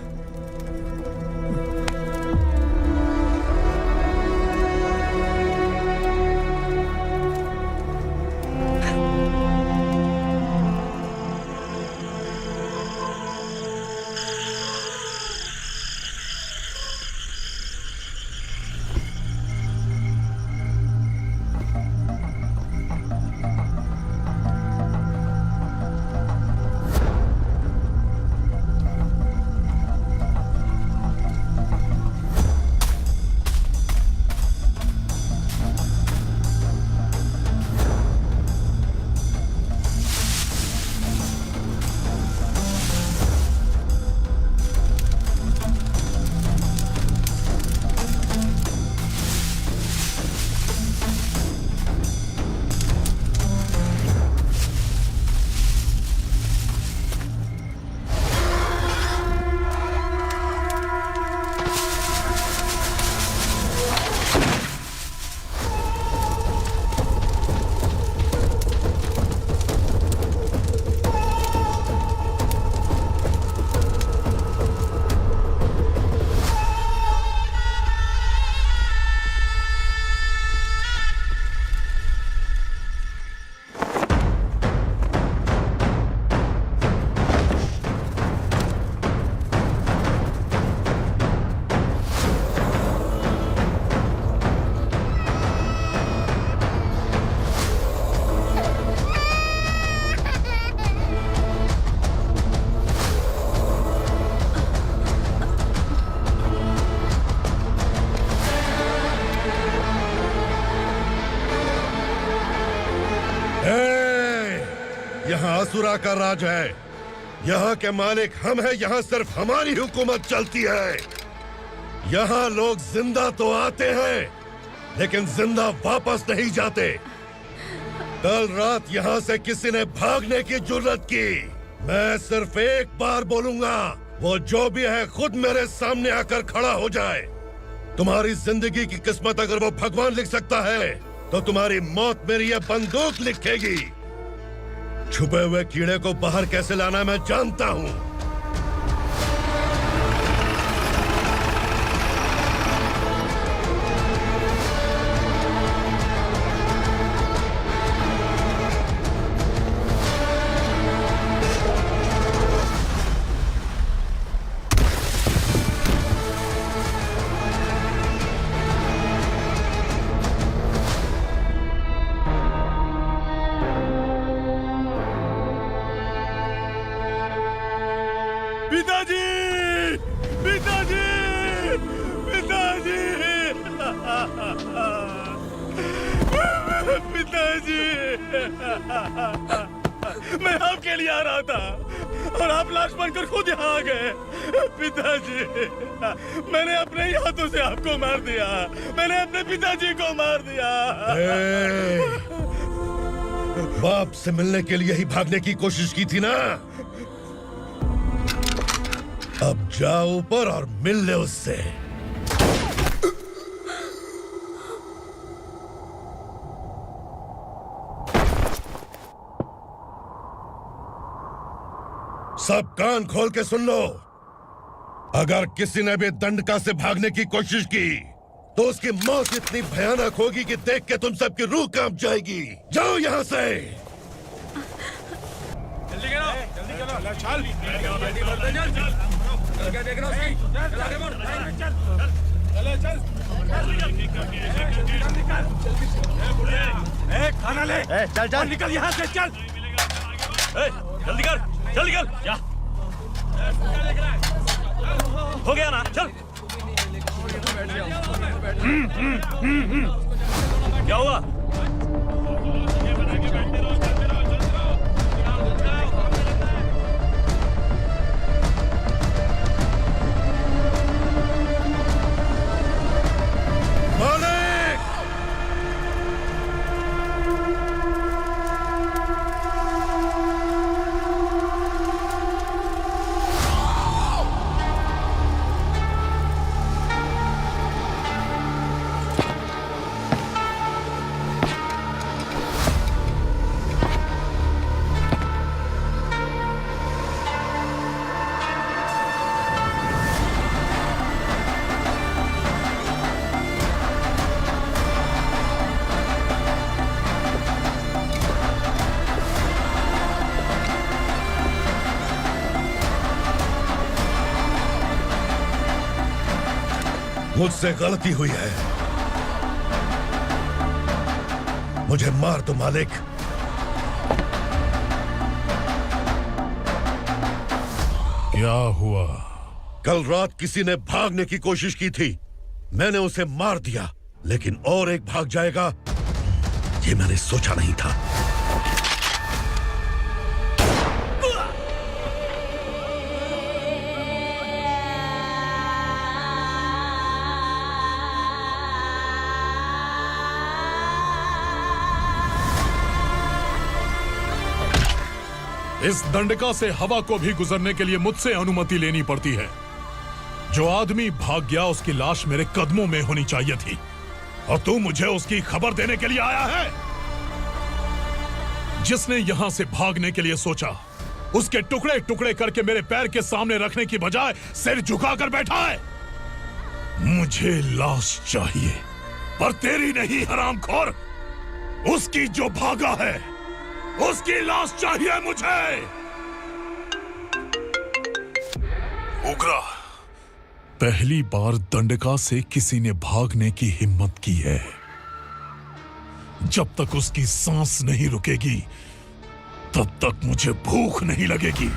यहाँ असुरा का राज है। यहाँ के मालिक हम हैं, यहाँ सिर्फ हमारी हुकूमत चलती है। यहाँ लोग जिंदा तो आते हैं, लेकिन जिंदा वापस नहीं जाते। कल रात यहाँ से किसी ने भागने की जुर्रत की, मैं सिर्फ एक बार बोलूंगा, वो जो भी है खुद मेरे सामने आकर खड़ा हो जाए। तुम्हारी जिंदगी की किस्मत अगर वो भगवान लिख सकता है तो तुम्हारी मौत मेरी ये बंदूक लिखेगी। छुपे हुए कीड़े को बाहर कैसे लाना है मैं जानता हूं। पिताजी, पिताजी, पिताजी, पिताजी, मैं आपके लिए आ रहा था और आप लाश बनकर खुद यहाँ आ गए। पिताजी, मैंने अपने ही हाथों से आपको मार दिया। मैंने अपने पिताजी को मार दिया। बाप से मिलने के लिए ही भागने की कोशिश की थी ना? अब जाओ ऊपर और मिल ले उससे। सब कान खोल के सुन लो। अगर किसी ने भी दंडका से भागने की कोशिश की तो उसकी मौत इतनी भयानक होगी कि देख के तुम सबकी रूह कांप जाएगी। जाओ यहाँ से। जल्दी करो, जल्दी करो, चल, जल्दी बढ़ते चल। क्या देख रहा है? चल आगे बढ़, चल, चल, चल, खाना ले, चल चल निकल यहाँ से, चल, जल्दी कर, जल्दी कर, जा, हो गया ना, चल, क्या हुआ? मुझसे गलती हुई है, मुझे मार दो मालिक। क्या हुआ? कल रात किसी ने भागने की कोशिश की थी, मैंने उसे मार दिया, लेकिन और एक भाग जाएगा ये मैंने सोचा नहीं था। इस दंडका से हवा को भी गुजरने के लिए मुझसे अनुमति लेनी पड़ती है। जो आदमी भाग गया उसकी लाश मेरे कदमों में होनी चाहिए थी, और तू मुझे उसकी खबर देने के लिए आया है। जिसने यहां से भागने के लिए सोचा उसके टुकड़े टुकड़े करके मेरे पैर के सामने रखने की बजाय सिर झुकाकर बैठा है। मुझे लाश चाहिए, पर तेरी नहीं हरामखोर, उसकी जो भागा है उसकी लाश चाहिए मुझे। उग्रा, पहली बार दंडका से किसी ने भागने की हिम्मत की है। जब तक उसकी सांस नहीं रुकेगी तब तक मुझे भूख नहीं लगेगी।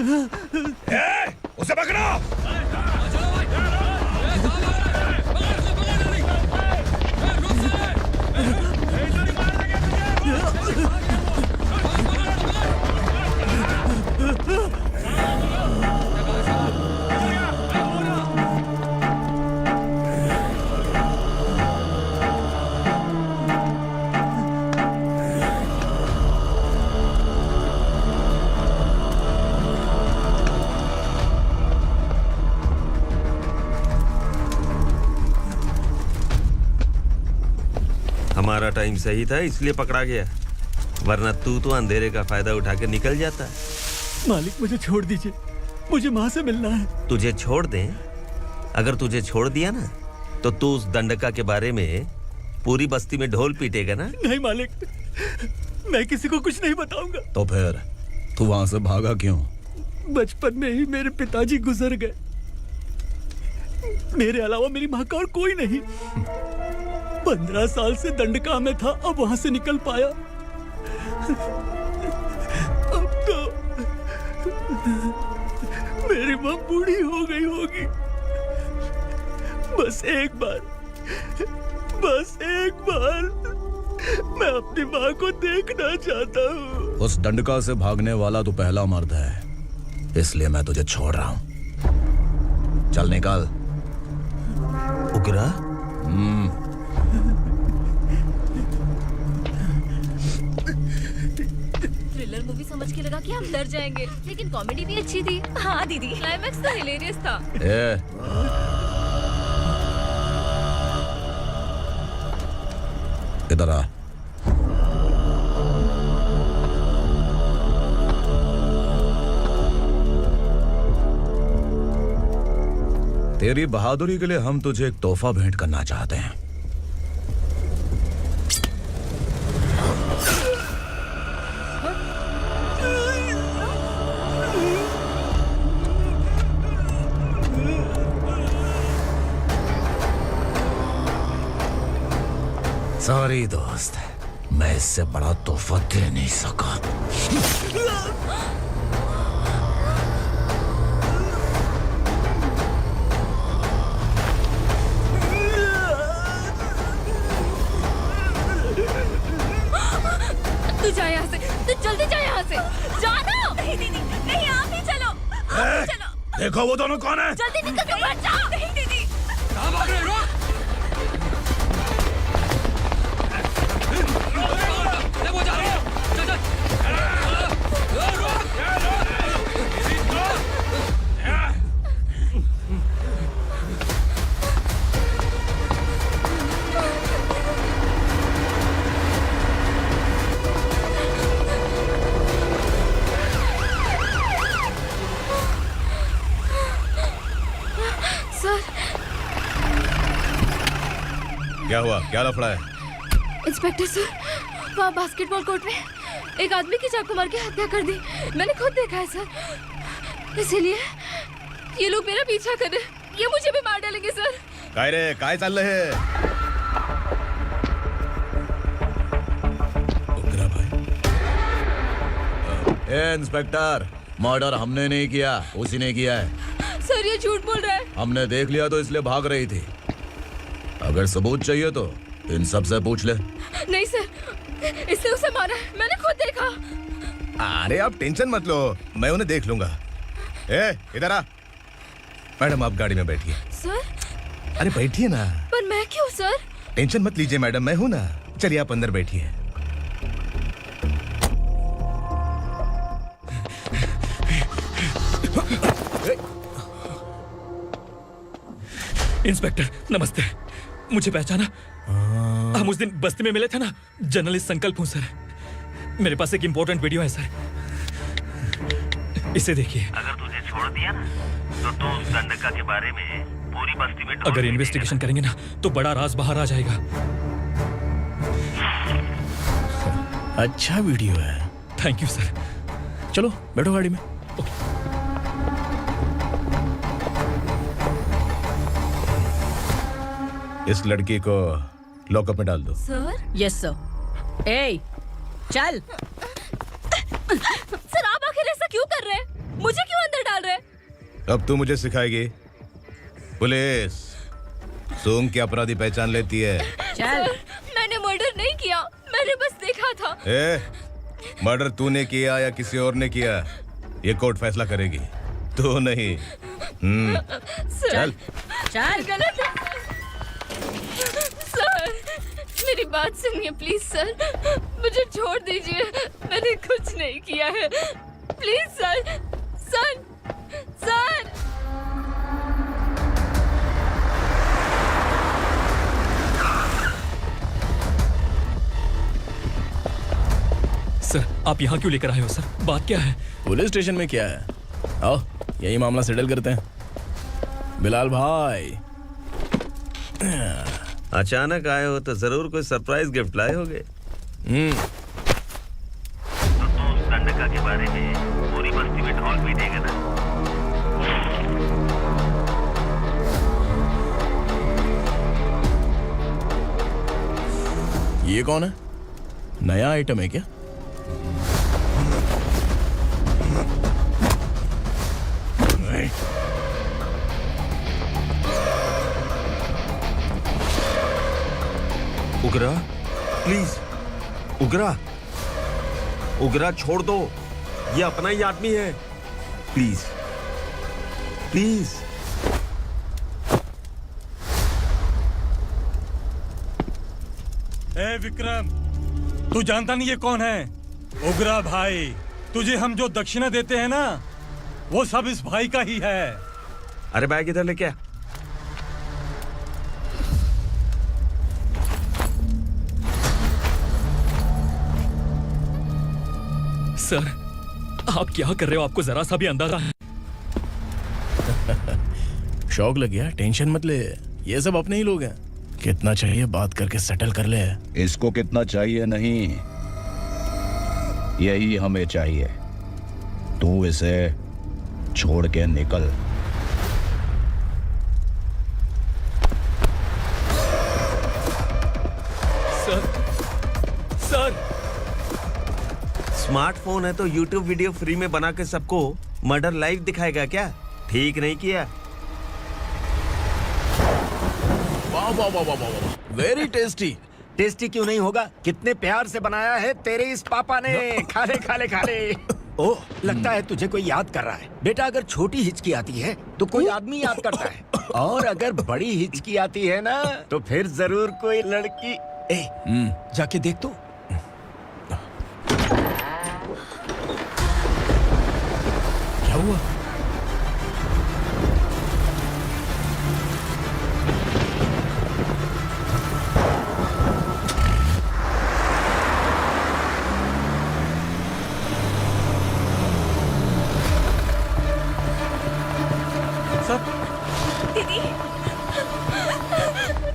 उसे पकड़ो। हमारा टाइम सही था इसलिए पकड़ा गया, वरना तू तो अंधेरे का फायदा उठा के निकल जाता। मालिक मुझे छोड़ दीजिए, मुझे माँ से मिलना है। तुझे छोड़ दें? अगर तुझे छोड़ दिया ना तो तू उस दंडका के बारे में पूरी बस्ती में ढोल पीटेगा ना। नहीं मालिक, मैं किसी को कुछ नहीं बताऊंगा। तो फिर तू वहां से भागा क्यों? बचपन में ही मेरे पिताजी गुजर गए, मेरे अलावा मेरी माँ का और कोई नहीं। 15 साल से दंडका में था, अब वहां से निकल पाया। अब तो मेरी माँ बूढ़ी हो गई होगी। बस एक बार मैं अपनी माँ को देखना चाहता हूँ। उस दंडका से भागने वाला तो पहला मर्द है, इसलिए मैं तुझे छोड़ रहा हूं। चल निकल। उग्रा? थ्रिलर मूवी समझ के लगा कि हम डर जाएंगे, लेकिन कॉमेडी भी अच्छी थी। हाँ दीदी, क्लाइमैक्स तो हिलेरियस था। इधर आ। तेरी बहादुरी के लिए हम तुझे एक तोहफा भेंट करना चाहते हैं। सॉरी दोस्त, मैं इससे बड़ा तोहफा दे नहीं सका। तू जा यहाँ से, तू जल्दी जा यहाँ से। जाना। नहीं दीदी, नहीं, आप ही चलो, आप ही चलो। देखो वो दोनों कौन है? जल्दी निकल के बैठ जाओ। नहीं दीदी, कहाँ भाग रहे हो? क्या हुआ? क्या लफड़ा है? इंस्पेक्टर सर, वहाँ बास्केटबॉल कोर्ट में एक आदमी की चाकू मार के हत्या कर दी। मैंने खुद देखा है सर, इसीलिए ये लोग मेरा पीछा कर रहे हैं। ये मुझे भी मार डालेंगे सर। काय रे, काय चाललंय हे? उग्रा भाई। ए इंस्पेक्टर, मर्डर हमने नहीं किया, उसी ने किया है। सर ये झूठ बोल रहा है। हमने देख लिया तो इसलिए भाग रही थी। अगर सबूत चाहिए तो इन सब से पूछ ले। नहीं सर, इसने उसे मारा है, मैंने खुद देखा। अरे आप टेंशन मत लो, मैं उन्हें देख लूंगा। ए इधर आ। मैडम आप गाड़ी में बैठिए। सर? अरे बैठिए ना। पर मैं क्यों सर? टेंशन मत लीजिए मैडम, मैं हूं ना। चलिए आप अंदर बैठिए। इंस्पेक्टर नमस्ते, मुझे पहचाना? हम उस दिन बस्ती में मिले थे ना। जर्नलिस्ट संकल्प हूँ सर। मेरे पास एक इम्पोर्टेंट वीडियो है सर, इसे देखिए। अगर तुझे छोड़ दिया ना तो तू उस दंडका के बारे में पूरी बस्ती में अगर इन्वेस्टिगेशन करेंगे ना तो बड़ा राज बाहर आ जाएगा। अच्छा वीडियो है। Thank you sir. चलो बैठो गाड़ी में। इस लड़की को लॉकअप में डाल दो। सर? Yes sir. ए चल। सर आप आखिर ऐसा क्यों कर रहे हैं? मुझे क्यों अब तू मुझे सिखाएगी? पुलिस सोंग की अपराधी पहचान लेती है। चल। मैंने मर्डर नहीं किया, मैंने बस देखा था। मर्डर तूने किया या किसी और ने किया, ये कोर्ट फैसला करेगी, तू नहीं। सर, चल। गलत है सर, मेरी बात सुनिए प्लीज सर, मुझे छोड़ दीजिए, मैंने कुछ नहीं किया है, please sir. Sir, sir. Sir, आप यहाँ क्यों लेकर आए हो सर? बात क्या है? पुलिस स्टेशन में क्या है? आओ यही मामला सेटल करते हैं। बिलाल भाई, अचानक आए हो तो जरूर कोई सरप्राइज गिफ्ट लाए होगे। तो उस दंडका के बारे में पूरी बस्ती में ढोल पीटेगा ना? ये कौन है? नया आइटम है क्या? उगरा, प्लीज उगरा, उगरा छोड़ दो, ये अपना ही आदमी है, प्लीज प्लीज। ए विक्रम, तू जानता नहीं ये कौन है? उगरा भाई, तुझे हम जो दक्षिणा देते हैं ना, वो सब इस भाई का ही है। अरे बैग इधर लेके आ। सर, आप क्या कर रहे हो? आपको जरा सा भी अंदाजा है? शौक लग गया? टेंशन मत ले, ये सब अपने ही लोग हैं। कितना चाहिए बात करके सेटल कर ले। इसको कितना चाहिए नहीं, यही हमें चाहिए। तू इसे छोड़ के निकल। Sir, sir. स्मार्टफोन है तो YouTube वीडियो फ्री में बना के सबको मर्डर लाइव दिखाएगा क्या? ठीक नहीं किया। वाह वाह वाह वाह वाह, वेरी टेस्टी। टेस्टी क्यों नहीं होगा? कितने प्यार से बनाया है तेरे इस पापा ने। खा ले खा ले खा ले। ओह, लगता है तुझे कोई याद कर रहा है। बेटा, अगर छोटी हिचकी आती है तो कोई आदमी याद करता है, और अगर बड़ी हिचकी आती है ना तो फिर जरूर कोई लड़की। जाके देख तो। क्या हुआ? दीदी,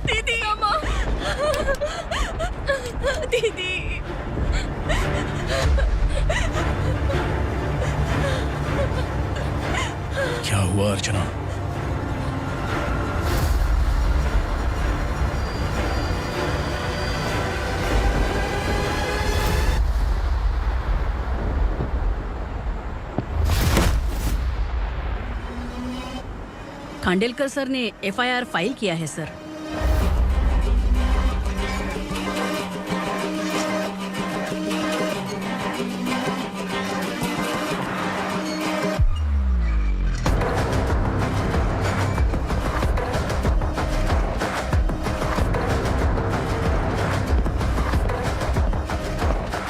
दीदी, अम्मा, दीदी। क्या हुआ अर्चना? खांडेलकर सर ने एफआईआर फाइल किया है सर।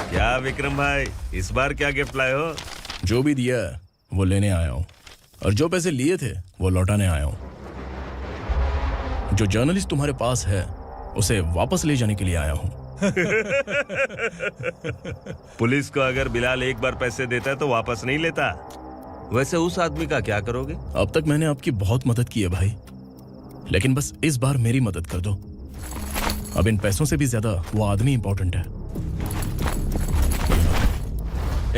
क्या विक्रम भाई, इस बार क्या गिफ्ट लाए हो? जो भी दिया है वो लेने आया हूँ, और जो पैसे लिए थे वो लौटाने आया हूँ। जो जर्नलिस्ट तुम्हारे पास है उसे वापस ले जाने के लिए आया हूँ। पुलिस को अगर बिलाल एक बार पैसे देता है तो वापस नहीं लेता। वैसे उस आदमी का क्या करोगे? अब तक मैंने आपकी बहुत मदद की है भाई, लेकिन बस इस बार मेरी मदद कर दो। अब इन पैसों से भी ज्यादा वो आदमी इंपॉर्टेंट है।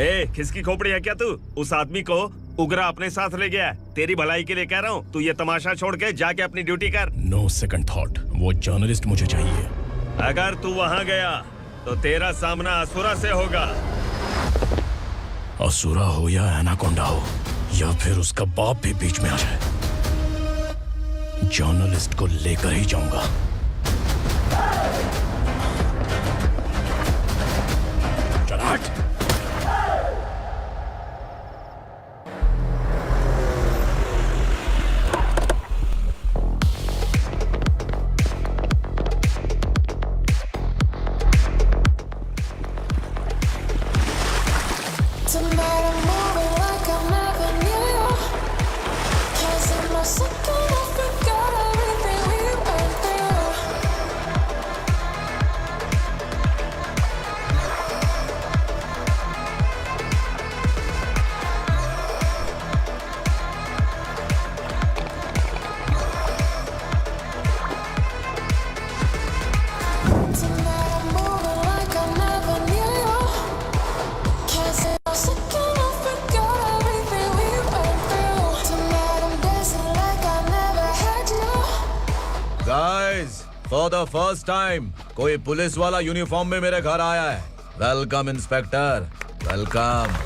ए, किसकी खोपड़ी है क्या तू? उस आदमी को उगरा अपने साथ ले गया। तेरी भलाई के लिए कह रहा हूँ, तू ये तमाशा छोड़ के जाके अपनी ड्यूटी कर। नो सेकंड थॉट, वो जर्नलिस्ट मुझे चाहिए। अगर तू वहाँ गया तो तेरा सामना असुरा से होगा। असुरा हो या एनाकोंडा हो, या फिर उसका बाप भी बीच में आ जाए, जर्नलिस्ट को लेकर ही जाऊंगा। चल हट। फॉर द फर्स्ट टाइम कोई पुलिस वाला यूनिफॉर्म में मेरे घर आया है। Welcome inspector, welcome.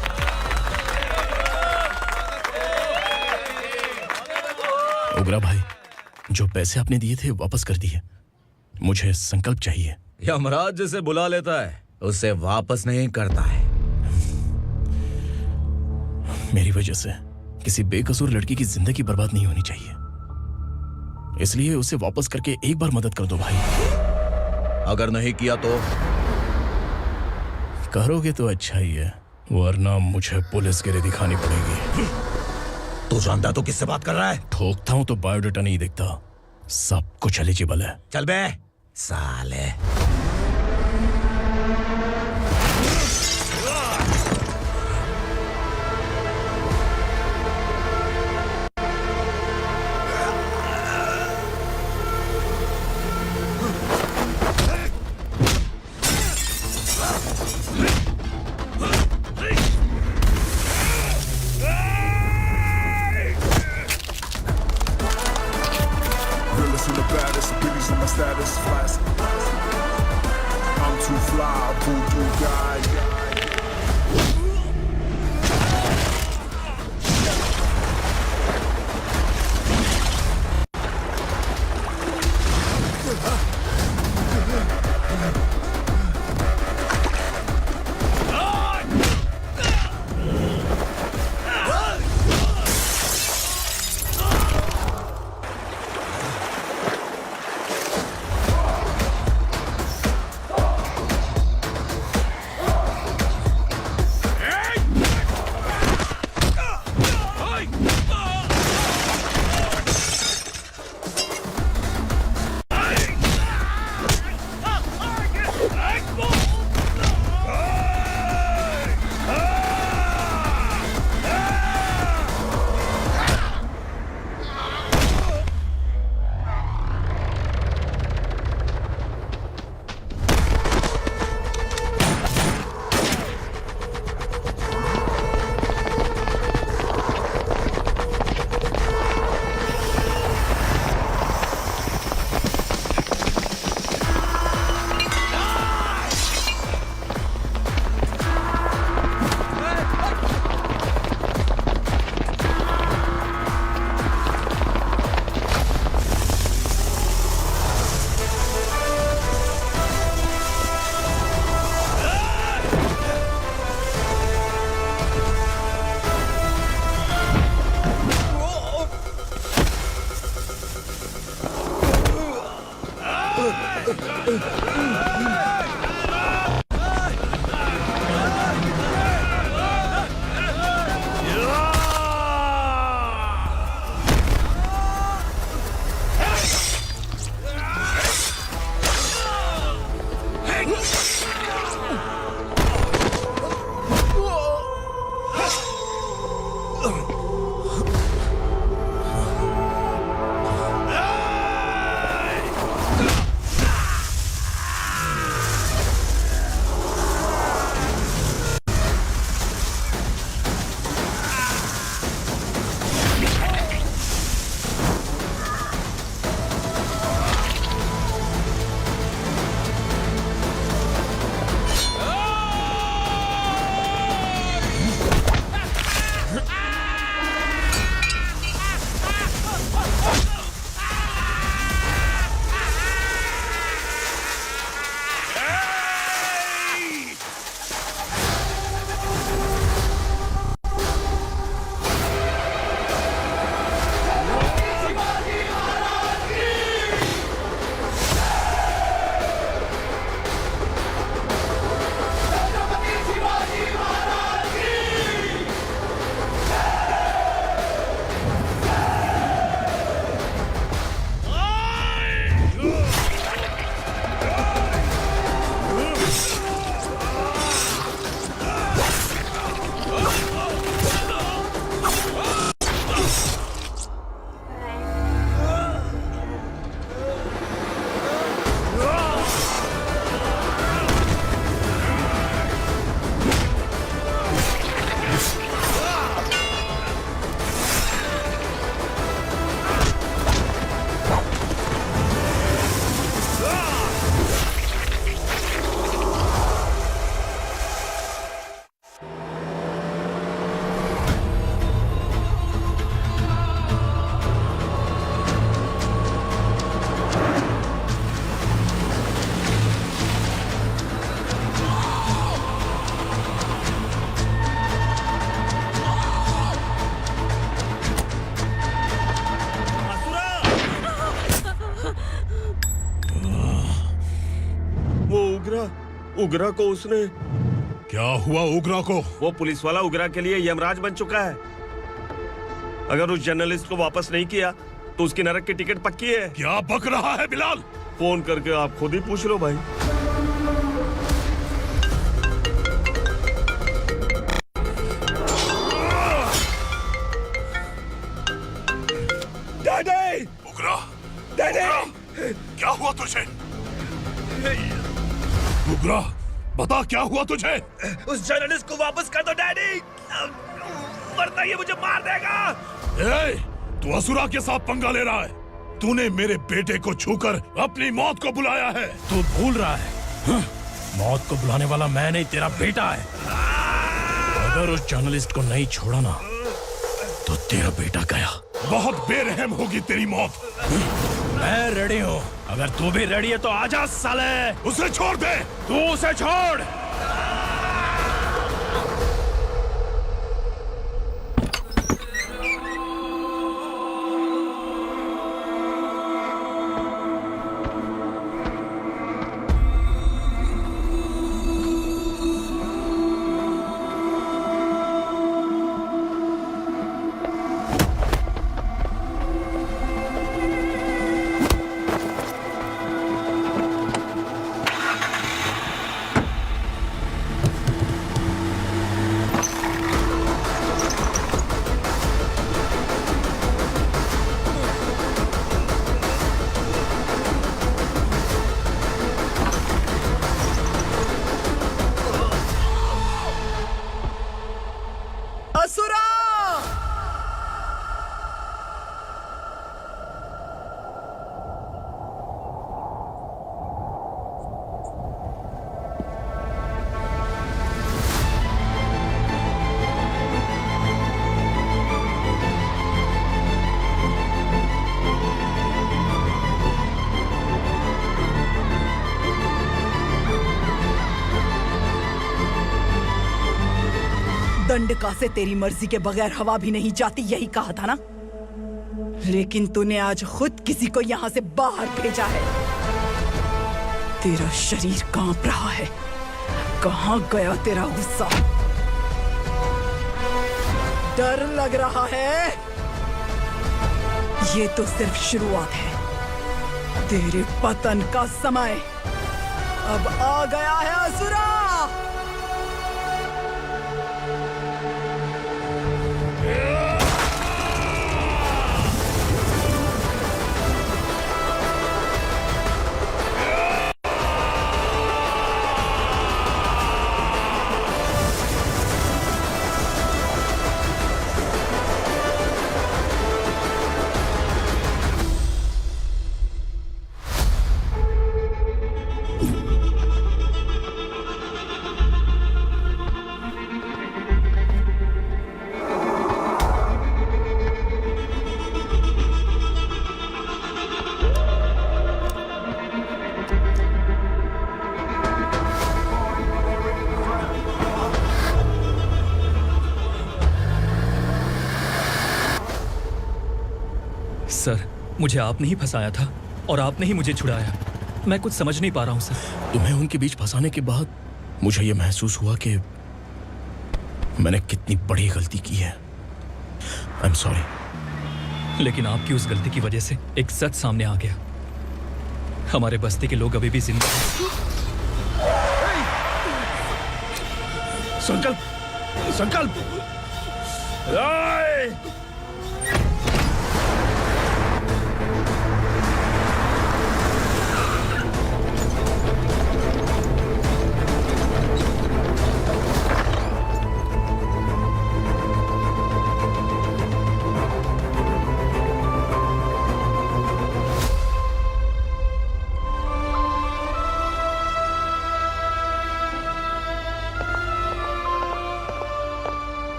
उग्रा भाई, जो पैसे आपने दिए थे वापस कर दिए। मुझे संकल्प चाहिए। यमराज जिसे बुला लेता है उसे वापस नहीं करता है। मेरी वजह से किसी बेकसूर लड़की की जिंदगी बर्बाद नहीं होनी चाहिए, इसलिए उसे वापस करके एक बार मदद कर दो भाई। अगर नहीं किया तो? करोगे तो अच्छा ही है, वरना मुझे पुलिस गिरी दिखानी पड़ेगी। तू जानता तो किससे बात कर रहा है? ठोकता हूं तो बायोडाटा नहीं दिखता, सब कुछ एलिजिबल है। चल बे साले। उगरा को उसने। क्या हुआ उगरा को? वो पुलिस वाला उगरा के लिए यमराज बन चुका है। अगर उस जर्नलिस्ट को वापस नहीं किया तो उसकी नरक की टिकट पक्की है। क्या बक रहा है बिलाल? फोन करके आप खुद ही पूछ लो भाई। डैडी! उगरा! डैडी! क्या हुआ तुझे? उगरा, बता क्या हुआ तुझे? उस जर्नलिस्ट को वापस कर दो डैडी, वरना ये मुझे मार देगा। ए, तू असुरा के साथ पंगा ले रहा है। तूने मेरे बेटे को छूकर अपनी मौत को बुलाया है। तू भूल रहा है, मौत को बुलाने वाला मैं नहीं, तेरा बेटा है। अगर उस जर्नलिस्ट को नहीं छोड़ा ना तो तेरा बेटा गया। बहुत बेरहम होगी तेरी मौत। मैं रेडी हूँ, अगर तू भी रेडी है तो आजा साले। उसे छोड़ दे। तू उसे छोड़। दंडका से तेरी मर्जी के बगैर हवा भी नहीं जाती, यही कहा था ना। लेकिन तूने आज खुद किसी को यहाँ से बाहर भेजा है। तेरा शरीर कांप रहा है। कहाँ गया तेरा गुस्सा? डर लग रहा है? ये तो सिर्फ शुरुआत है। तेरे पतन का समय अब आ गया है असुरा। सर, मुझे आपने ही फंसाया था और आपने ही मुझे छुड़ाया। मैं कुछ समझ नहीं पा रहा हूँ सर। तुम्हें उनके बीच फंसाने के बाद मुझे ये महसूस हुआ कि मैंने कितनी बड़ी गलती की है। I am sorry. लेकिन आपकी उस गलती की वजह से एक सच सामने आ गया। हमारे बस्ती के लोग अभी भी जिंदा हैं। संकल्प, संकल्प।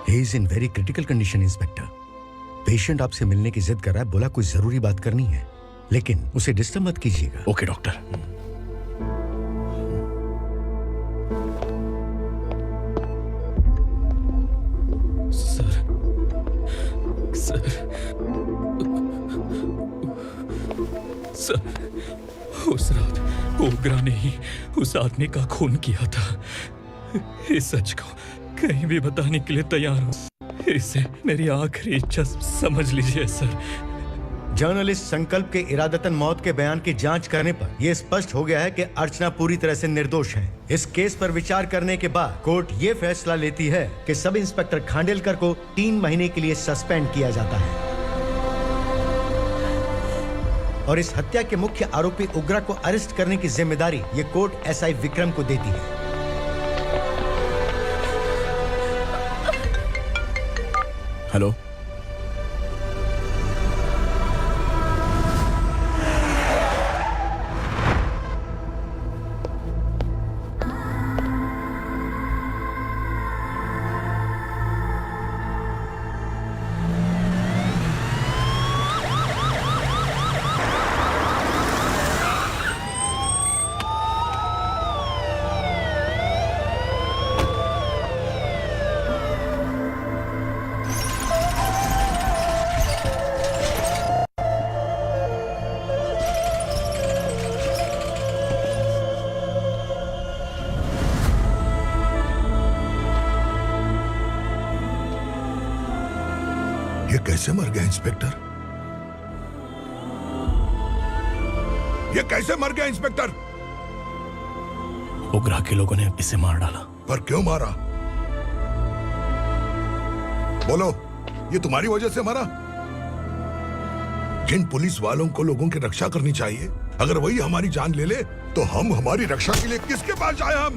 He is in very critical condition, inspector. Patient आपसे मिलने की जिद कर रहा है, बोला कोई जरूरी बात करनी है, लेकिन उसे डिस्टर्ब मत कीजिएगा। Okay doctor. सर, उस रात ओग्रा ने ही उस आदमी का खून किया था। इस सच को कहीं भी बताने के लिए तैयार हूँ। इसे मेरी आखिरी इच्छा समझ लीजिए सर। जर्नलिस्ट संकल्प के इरादतन मौत के बयान की जांच करने पर यह स्पष्ट हो गया है कि अर्चना पूरी तरह से निर्दोष है। इस केस पर विचार करने के बाद कोर्ट ये फैसला लेती है कि सब इंस्पेक्टर खांडेलकर को 3 महीने के लिए सस्पेंड किया जाता है और इस हत्या के मुख्य आरोपी उग्रा को अरेस्ट करने की जिम्मेदारी ये कोर्ट एसआई विक्रम को देती है। हेलो, ये कैसे मर गया इंस्पेक्टर? ये कैसे मर गया इंस्पेक्टर? उग्रा के लोगों ने इसे मार डाला। पर क्यों मारा? बोलो, ये तुम्हारी वजह से मारा? जिन पुलिस वालों को लोगों की रक्षा करनी चाहिए, अगर वही हमारी जान ले ले तो हम हमारी रक्षा के लिए किसके पास जाए? हम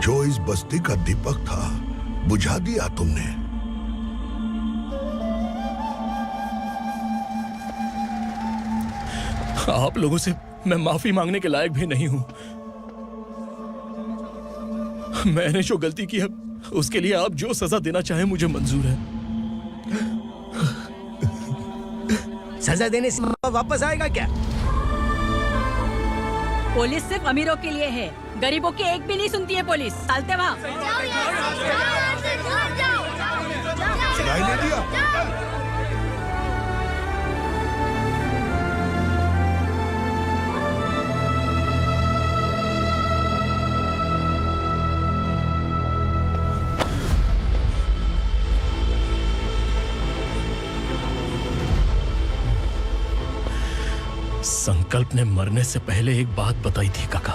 जो इस बस्ती का दीपक था बुझा दिया तुमने। आप लोगों से मैं माफी मांगने के लायक भी नहीं हूं। मैंने जो गलती की है उसके लिए आप जो सजा देना चाहें मुझे मंजूर है। सजा देने से वापस आएगा क्या? पुलिस सिर्फ अमीरों के लिए है, गरीबों की एक भी नहीं सुनती है पुलिस। चलते वहाँ। सुनाई नहीं दिया? संकल्प ने मरने से पहले एक बात बताई थी काका।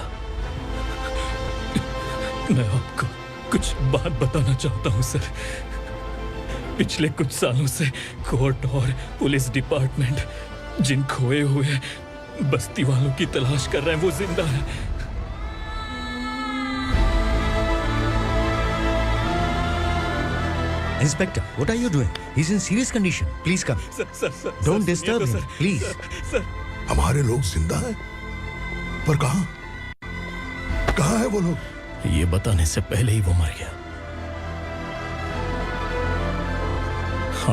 मैं आपको कुछ बात बताना चाहता हूं सर। पिछले कुछ सालों से कोर्ट और पुलिस डिपार्टमेंट जिन खोए हुए बस्ती वालों की तलाश कर रहे हैं वो जिंदा है। Inspector, what are you doing? He's in serious condition. Please come. Sir, Don't disturb him, please. Sir, हमारे लोग जिंदा हैं, पर कहां? कहां है वो लोग? ये बताने से पहले ही वो मर गया।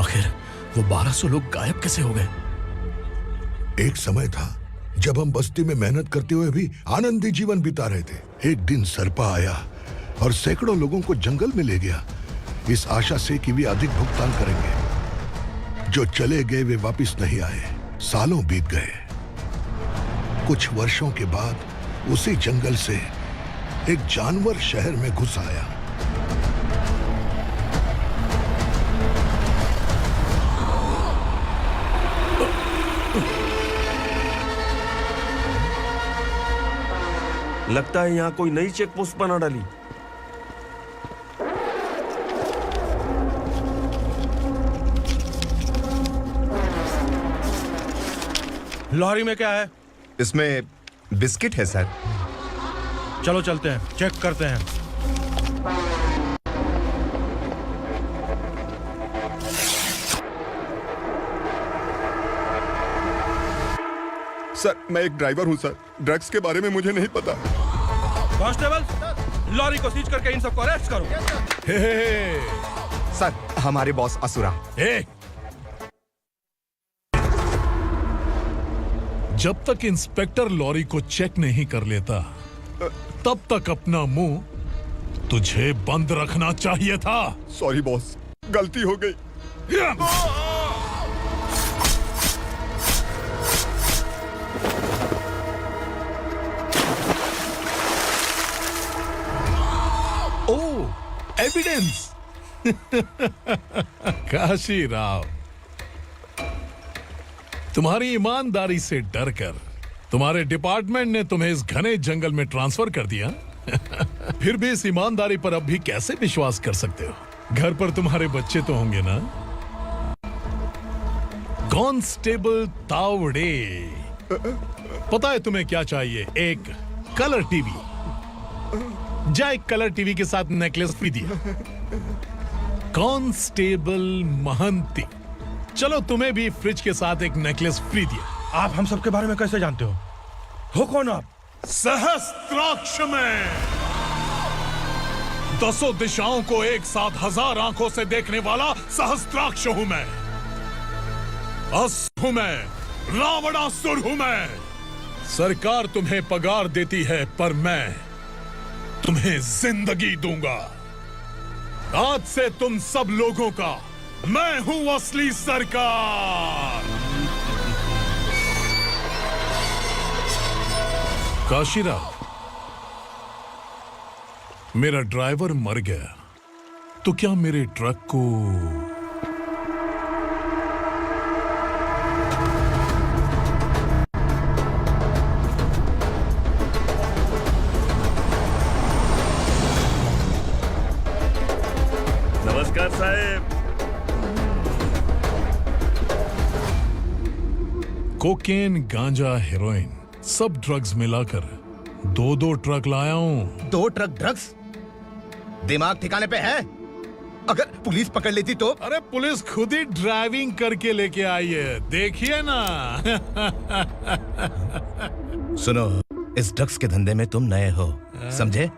आखिर वो 1200 लोग गायब कैसे हो गए? एक समय था जब हम बस्ती में मेहनत करते हुए भी आनंदी जीवन बिता रहे थे। एक दिन सरपा आया और सैकड़ों लोगों को जंगल में ले गया, इस आशा से कि वे अधिक भुगतान करेंगे। जो चले गए वे वापस नहीं आए। सालों बीत गए। कुछ वर्षों के बाद उसी जंगल से एक जानवर शहर में घुस आया। लगता है यहाँ कोई नई चेक पोस्ट बना डाली। लॉरी में क्या है? इसमें बिस्किट है सर। चलो चलते हैं, चेक करते हैं। सर, मैं एक ड्राइवर हूं सर। ड्रग्स के बारे में मुझे नहीं पता। कांस्टेबल, लॉरी को सीज करके इन सबको अरेस्ट करो। सर, हमारे बॉस असुरा। जब तक इंस्पेक्टर लॉरी को चेक नहीं कर लेता तब तक अपना मुंह तुझे बंद रखना चाहिए था। सॉरी बॉस, गलती हो गई। ओह, एविडेंस। काशी राव, तुम्हारी ईमानदारी से डरकर तुम्हारे डिपार्टमेंट ने तुम्हें इस घने जंगल में ट्रांसफर कर दिया। फिर भी इस ईमानदारी पर अब भी कैसे विश्वास कर सकते हो? घर पर तुम्हारे बच्चे तो होंगे ना? कांस्टेबल तावड़े, पता है तुम्हें क्या चाहिए? एक कलर टीवी। जा एक कलर टीवी के साथ नेकलेस भी दिया। कांस्टेबल महंती, चलो तुम्हें भी फ्रिज के साथ एक नेकलेस फ्री दिया। आप हम सबके बारे में कैसे जानते हो कौन आप? सहस्त्राक्ष में 10 दिशाओं को एक साथ 1000 आंखों से देखने वाला सहस्त्राक्ष हूं मैं। असुर हूं मैं, रावणासुर हूं मैं। सरकार तुम्हें पगार देती है, पर मैं तुम्हें जिंदगी दूंगा। आज से तुम सब लोगों का मैं हूं असली सरकार। काशीराव, मेरा ड्राइवर मर गया, तो क्या मेरे ट्रक को नमस्कार साहब। कोकेन, गांजा, हेरोइन, सब ड्रग्स मिलाकर 2 ट्रक लाया हूं। 2 ट्रक ड्रग्स? दिमाग ठिकाने पे है? अगर पुलिस पकड़ लेती तो? अरे पुलिस खुद ही ड्राइविंग करके लेके आई है, देखिए ना। सुनो, इस ड्रग्स के धंधे में तुम नए हो, समझे?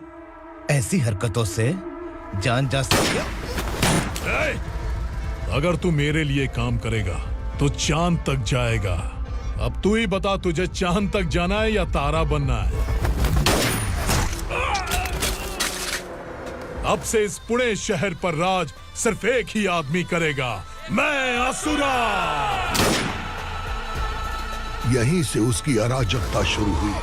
ऐसी हरकतों से जान जा सकती है। अगर तू मेरे लिए काम करेगा तो चांद तक जाएगा। अब तू ही बता, तुझे चांद तक जाना है या तारा बनना है? अब से इस पुणे शहर पर राज सिर्फ एक ही आदमी करेगा, मैं असुरा। यहीं से उसकी अराजकता शुरू हुई।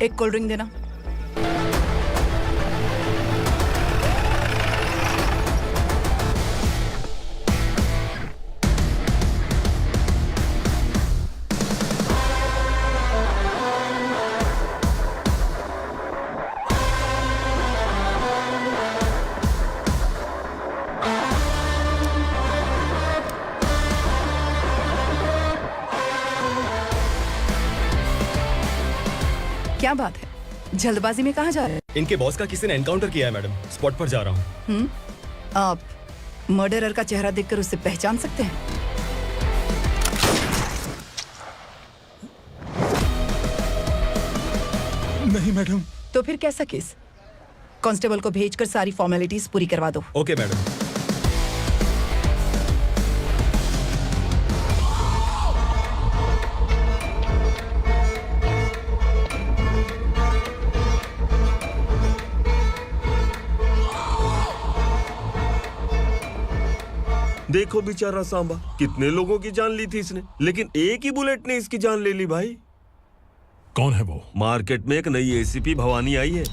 एक कोल्ड ड्रिंक देना। क्या बात है, जल्दबाजी में कहाँ जा रहे हैं? इनके बॉस का किसी ने एनकाउंटर किया है मैडम, स्पॉट पर जा रहा हूँ। आप मर्डरर का चेहरा देखकर उसे पहचान सकते हैं? नहीं मैडम। तो फिर कैसा केस? कांस्टेबल को भेजकर सारी फॉर्मेलिटीज पूरी करवा दो। Okay madam. देखो बेचारा सांबा, कितने लोगों की जान ली थी इसने, लेकिन एक ही बुलेट ने इसकी जान ले ली भाई। कौन है वो? मार्केट में एक नई एसीपी भवानी आई है।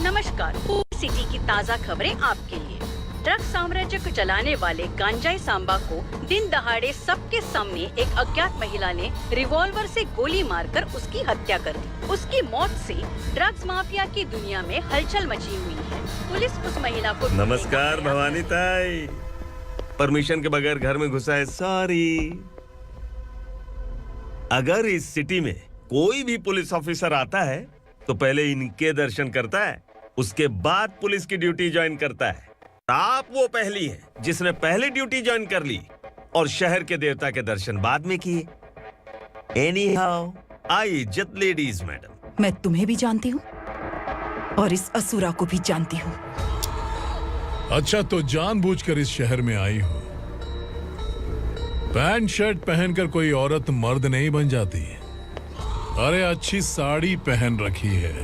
नमस्कार, सिटी की ताज़ा खबरें आपके लिए। ड्रग साम्राज्य को चलाने वाले गांजाई सांबा को दिन दहाड़े सबके सामने एक अज्ञात महिला ने रिवॉल्वर से गोली मारकर उसकी हत्या कर दी। उसकी मौत से ड्रग्स माफिया की दुनिया में हलचल मची हुई है। पुलिस उस महिला को नमस्कार भवानी ताई, परमिशन के बगैर घर में घुसा है, सॉरी। अगर इस सिटी में कोई भी पुलिस ऑफिसर आता है तो पहले इनके दर्शन करता है, उसके बाद पुलिस की ड्यूटी ज्वाइन करता है। आप वो पहली हैं जिसने पहले ड्यूटी ज्वाइन कर ली और शहर के देवता के दर्शन बाद में किए। एनी हाउ आई इज्जत लेडीज मैडम। मैं तुम्हें भी जानती हूँ और इस असुरा को भी जानती हूँ। अच्छा, तो जानबूझकर इस शहर में आई हो। पैंट शर्ट पहनकर कोई औरत मर्द नहीं बन जाती। अरे अच्छी साड़ी पहन रखी है,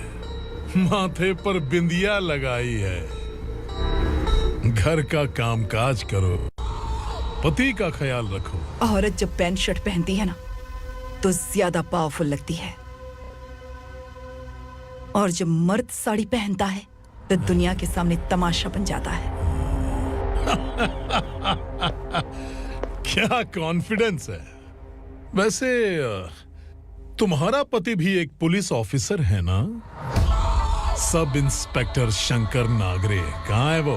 माथे पर बिंदिया लगाई है, घर का कामकाज करो, पति का ख्याल रखो। औरत जब पैंट शर्ट पहनती है ना तो ज्यादा पावरफुल लगती है, और जब मर्द साड़ी पहनता है तो दुनिया के सामने तमाशा बन जाता है। क्या कॉन्फिडेंस है। वैसे तुम्हारा पति भी एक पुलिस ऑफिसर है ना? सब इंस्पेक्टर शंकर नागरे कहाँ है वो?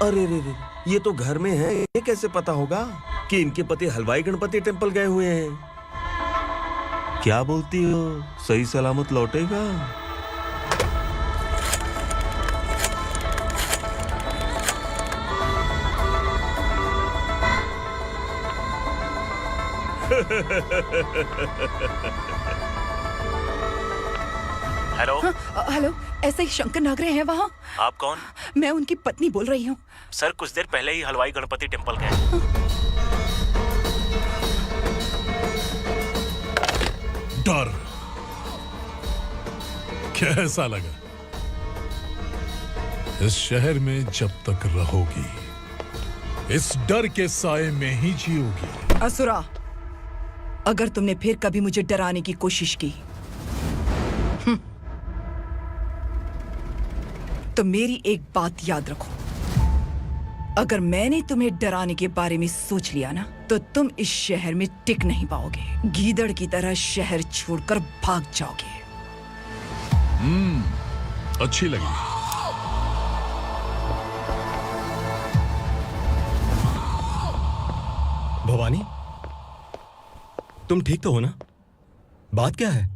अरे रे रे, ये तो घर में है। ये कैसे पता होगा कि इनके पति हलवाई गणपति टेम्पल गए हुए हैं? क्या बोलती हो, सही सलामत लौटेगा? हेलो। हेलो, ऐसे ही शंकर नागरे हैं वहाँ? आप कौन? मैं उनकी पत्नी बोल रही हूँ। सर कुछ देर पहले ही हलवाई गणपति टेम्पल गए। डर कैसा लगा? इस शहर में जब तक रहोगी इस डर के साए में ही जियोगी। असुरा, अगर तुमने फिर कभी मुझे डराने की कोशिश की तो मेरी एक बात याद रखो, अगर मैंने तुम्हें डराने के बारे में सोच लिया ना तो तुम इस शहर में टिक नहीं पाओगे। गीदड़ की तरह शहर छोड़कर भाग जाओगे। अच्छी लगी। भवानी, तुम ठीक तो हो ना? बात क्या है?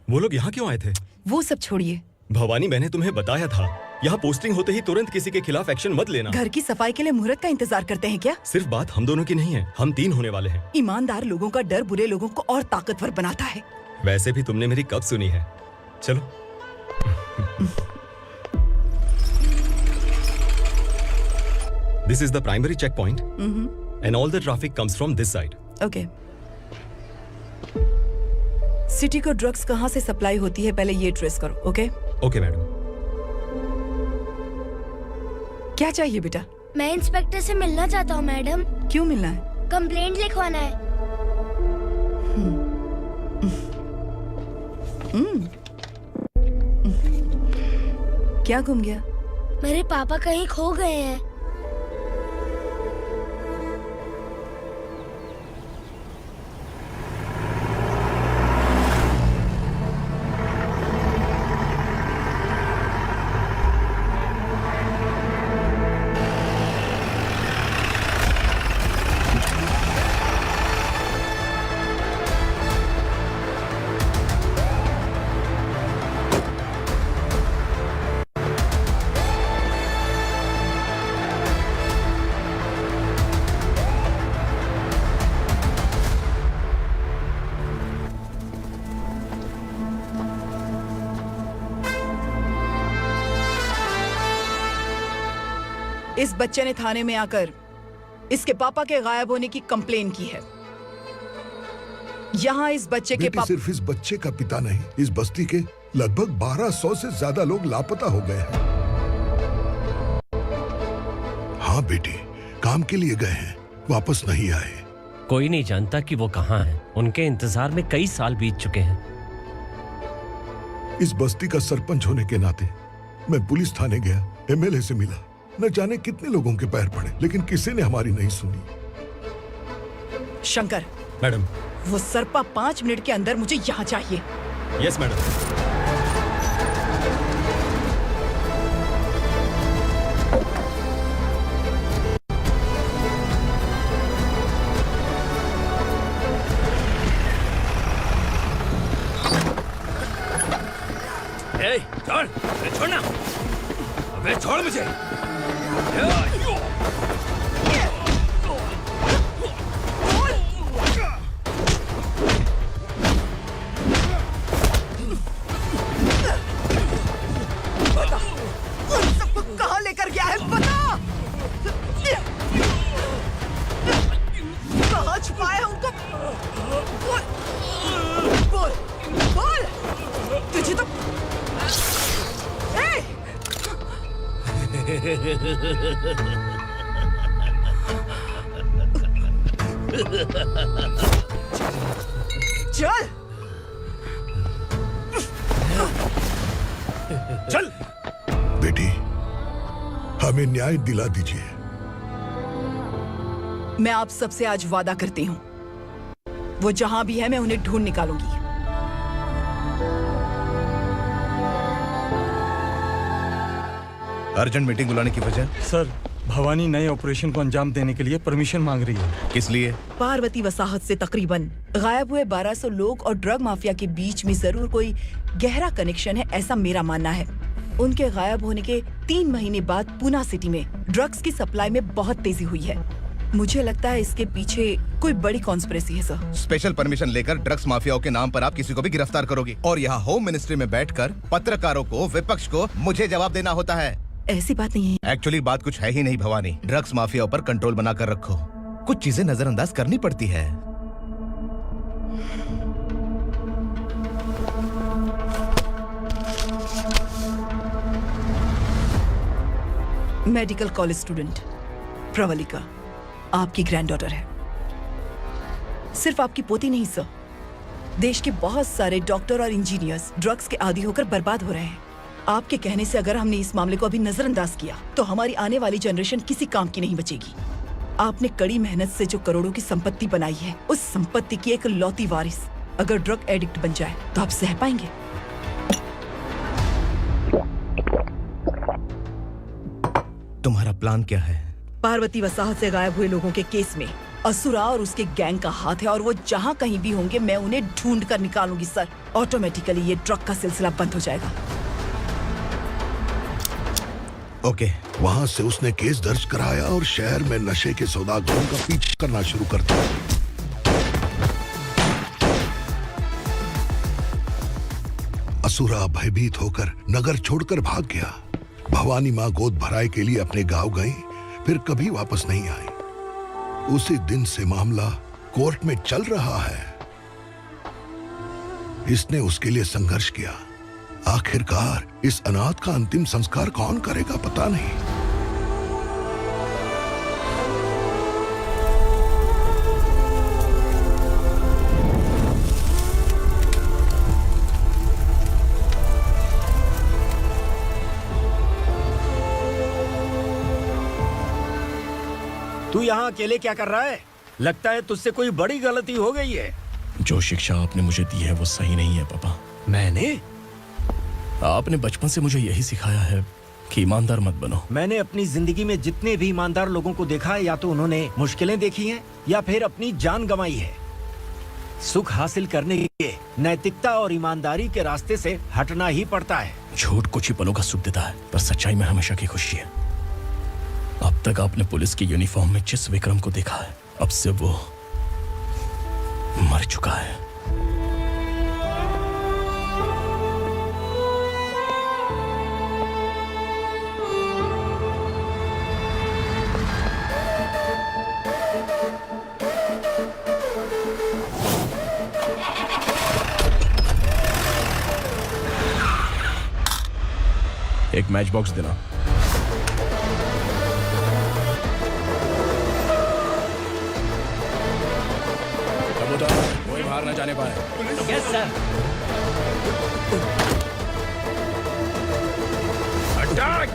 वो लोग यहाँ क्यों आए थे? वो सब छोड़िए। भवानी, मैंने तुम्हें बताया था यहाँ पोस्टिंग होते ही तुरंत किसी के खिलाफ एक्शन मत लेना। घर की सफाई के लिए मुहूर्त का इंतजार करते हैं क्या? सिर्फ बात हम दोनों की नहीं है, हम 3 होने वाले हैं। ईमानदार लोगों का डर बुरे लोगों को और ताकतवर बनाता है। वैसे भी तुमने मेरी कब सुनी है। चलो। This is the primary checkpoint, and all the traffic comes from this side. Okay. City को ड्रग्स कहाँ से सप्लाई होती है पहले ये ट्रेस करो। ओके? Okay madam. क्या चाहिए बेटा? मैं इंस्पेक्टर से मिलना चाहता हूँ मैडम। क्यों मिलना है? कंप्लेंट लिखवाना है। क्या घूम गया? मेरे पापा कहीं खो गए हैं। इस बच्चे ने थाने में आकर इसके पापा के गायब होने की कंप्लेन की है। यहाँ इस बच्चे के बेटी, सिर्फ इस बच्चे का पिता नहीं, इस बस्ती के लगभग 1200 से ज्यादा लोग लापता हो गए हैं। हाँ बेटी, काम के लिए गए हैं, वापस नहीं आए। कोई नहीं जानता कि वो कहाँ हैं। उनके इंतजार में कई साल बीत चुके हैं। इस बस्ती का सरपंच होने के नाते मैं पुलिस थाने गया, एमएलए से मिला, न जाने कितने लोगों के पैर पड़े, लेकिन किसी ने हमारी नहीं सुनी। शंकर। मैडम। वो सरपा 5 मिनट के अंदर मुझे यहाँ चाहिए। Yes madam. छोड़, छोड़ना। अबे छोड़ मुझे। चल चल बेटी, हमें न्याय दिला दीजिए। मैं आप सबसे आज वादा करती हूँ, वो जहां भी है मैं उन्हें ढूंढ निकालूंगी। अर्जेंट मीटिंग बुलाने की वजह? सर, भवानी नए ऑपरेशन को अंजाम देने के लिए परमिशन मांग रही है। किस लिए? पार्वती वसाहत से तकरीबन गायब हुए 1200 लोग और ड्रग माफिया के बीच में जरूर कोई गहरा कनेक्शन है, ऐसा मेरा मानना है। उनके गायब होने के 3 महीने बाद पूना सिटी में ड्रग्स की सप्लाई में बहुत तेजी हुई है। मुझे लगता है इसके पीछे कोई बड़ी कॉन्स्पिरेसी है सर। स्पेशल परमिशन लेकर ड्रग्स माफियाओं के नाम पर आप किसी को भी गिरफ्तार करोगे और यहाँ होम मिनिस्ट्री में बैठकर पत्रकारों को, विपक्ष को मुझे जवाब देना होता है। ऐसी बात नहीं है। एक्चुअली बात कुछ है ही नहीं भवानी। ड्रग्स माफियाओं पर कंट्रोल बनाकर रखो। कुछ चीजें नजरअंदाज करनी पड़ती है। मेडिकल कॉलेज स्टूडेंट प्रवलिका आपकी ग्रैंडडॉटर है। सिर्फ आपकी पोती नहीं सर, देश के बहुत सारे डॉक्टर और इंजीनियर्स ड्रग्स के आदी होकर बर्बाद हो रहे हैं। आपके कहने से अगर हमने इस मामले को अभी नजरअंदाज किया तो हमारी आने वाली जनरेशन किसी काम की नहीं बचेगी। आपने कड़ी मेहनत से जो करोड़ों की संपत्ति बनाई है, उस संपत्ति की एक लौती वारिस अगर ड्रग एडिक्ट बन जाए तो आप सह पाएंगे? तुम्हारा प्लान क्या है? पार्वती वसाहत से गायब हुए लोगों के केस में असुरा और उसके गैंग का हाथ है और वो जहाँ कहीं भी होंगे मैं उन्हें ढूंढ कर निकालूंगी सर। ऑटोमेटिकली ये ड्रग का सिलसिला बंद हो जाएगा। ओके। वहाँ से उसने केस दर्ज कराया और शहर में नशे के सौदागरों का पीछा करना शुरू कर दिया। असुरा भयभीत होकर नगर छोड़कर भाग गया। भवानी माँ गोद भराई के लिए अपने गांव गई, फिर कभी वापस नहीं आई। उसी दिन से मामला कोर्ट में चल रहा है। इसने उसके लिए संघर्ष किया। आखिरकार इस अनाथ का अंतिम संस्कार कौन करेगा पता नहीं। तू यहाँ अकेले क्या कर रहा है? लगता है तुझसे कोई बड़ी गलती हो गई है। जो शिक्षा आपने मुझे दी है वो सही नहीं है पापा। मैंने? आपने बचपन से मुझे यही सिखाया है कि ईमानदार मत बनो। मैंने अपनी जिंदगी में जितने भी ईमानदार लोगों को देखा है, या तो उन्होंने मुश्किलें देखी हैं या फिर अपनी जान गंवाई है। सुख हासिल करने के लिए नैतिकता और ईमानदारी के रास्ते से हटना ही पड़ता है। झूठ कुछ ही पलों का सुख देता है, पर सच्चाई में हमेशा की खुशी है। अब तक आपने पुलिस की यूनिफॉर्म में जिस विक्रम को देखा है, अब से वो मर चुका है। एक मैच बॉक्स देना। कबूतर कोई बाहर न जाने पाए। Yes sir. अटैक!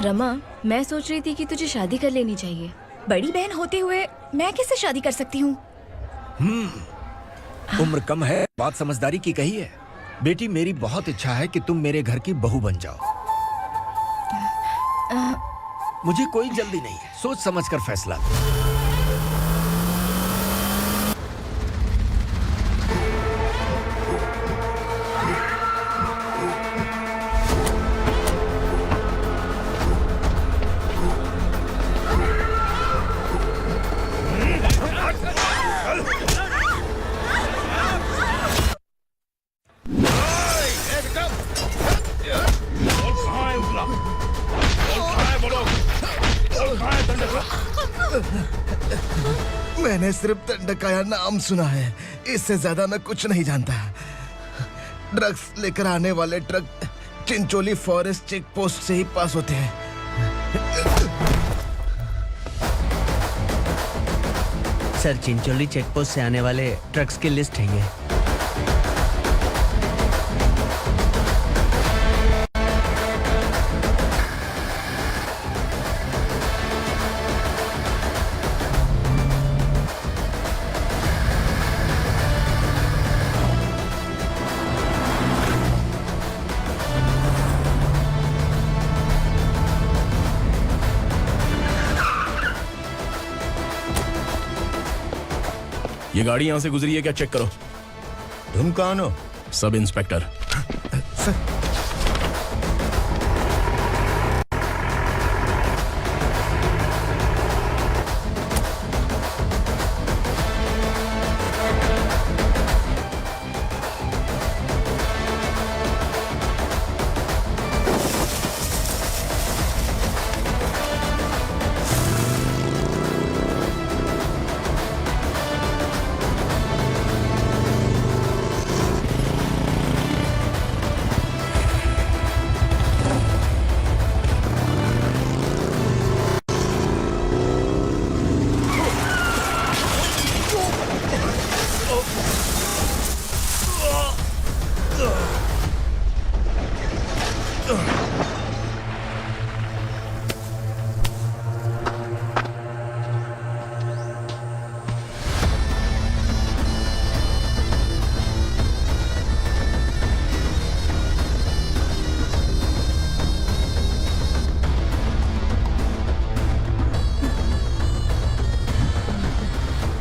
रमा, मैं सोच रही थी कि तुझे शादी कर लेनी चाहिए। बड़ी बहन होते हुए मैं कैसे शादी कर सकती हूँ? उम्र कम है, बात समझदारी की कही है। बेटी, मेरी बहुत इच्छा है कि तुम मेरे घर की बहू बन जाओ। मुझे कोई जल्दी नहीं है, सोच समझकर फैसला लो। मैंने सिर्फ दंडकाया नाम सुना है, इससे ज्यादा मैं कुछ नहीं जानता। ड्रग्स लेकर आने वाले truck Chincholi forest check post से ही पास होते हैं। सर, चिंचोली चेक पोस्ट से आने वाले ट्रक्स की लिस्ट है ये। ये गाड़ी यहां से गुजरी है क्या, चेक करो। तुम कौन हो? Sub inspector.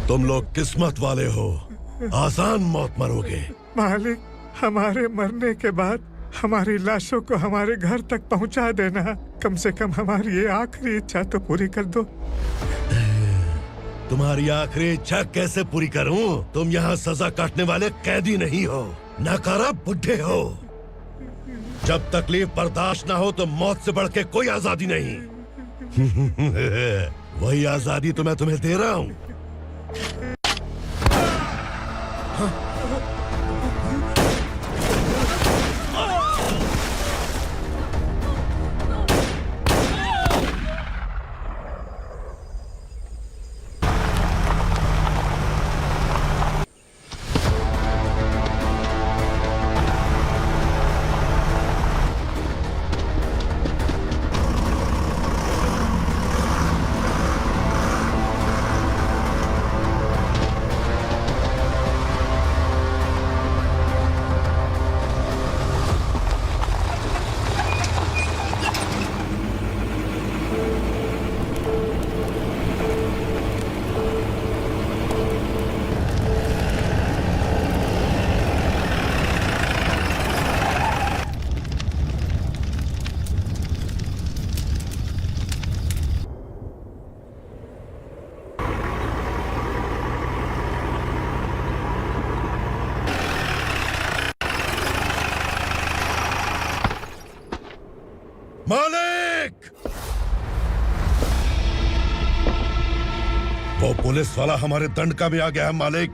तुम लोग किस्मत वाले हो, आसान मौत मरोगे। मालिक, हमारे मरने के बाद हमारी लाशों को हमारे घर तक पहुंचा देना। कम से कम हमारी ये आखिरी इच्छा तो पूरी कर दो। तुम्हारी आखिरी इच्छा कैसे पूरी करूं? तुम यहाँ सजा काटने वाले कैदी नहीं हो, नकारा बुड्ढे हो। जब तकलीफ बर्दाश्त ना हो तो मौत से बढ़ के कोई आजादी नहीं। वही आजादी तो मैं तुम्हें दे रहा हूँ। मालिक! वो पुलिस वाला हमारे दंड का भी आ गया है मालिक।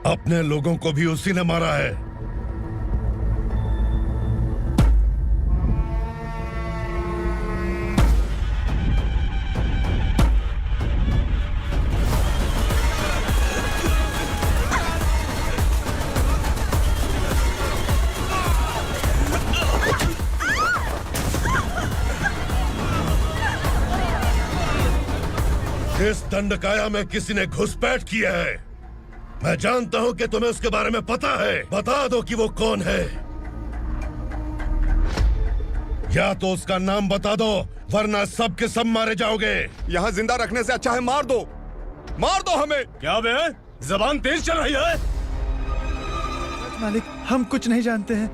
अपने लोगों को भी उसी ने मारा है। इस दंडकाया में किसी ने घुसपैठ किया है। मैं जानता हूं कि तुम्हें उसके बारे में पता है। बता दो कि वो कौन है, या तो उसका नाम बता दो, वरना सब के सब मारे जाओगे। यहाँ जिंदा रखने से अच्छा है मार दो हमें। क्या बे? जबान तेज चल रही है। मालिक, हम कुछ नहीं जानते हैं।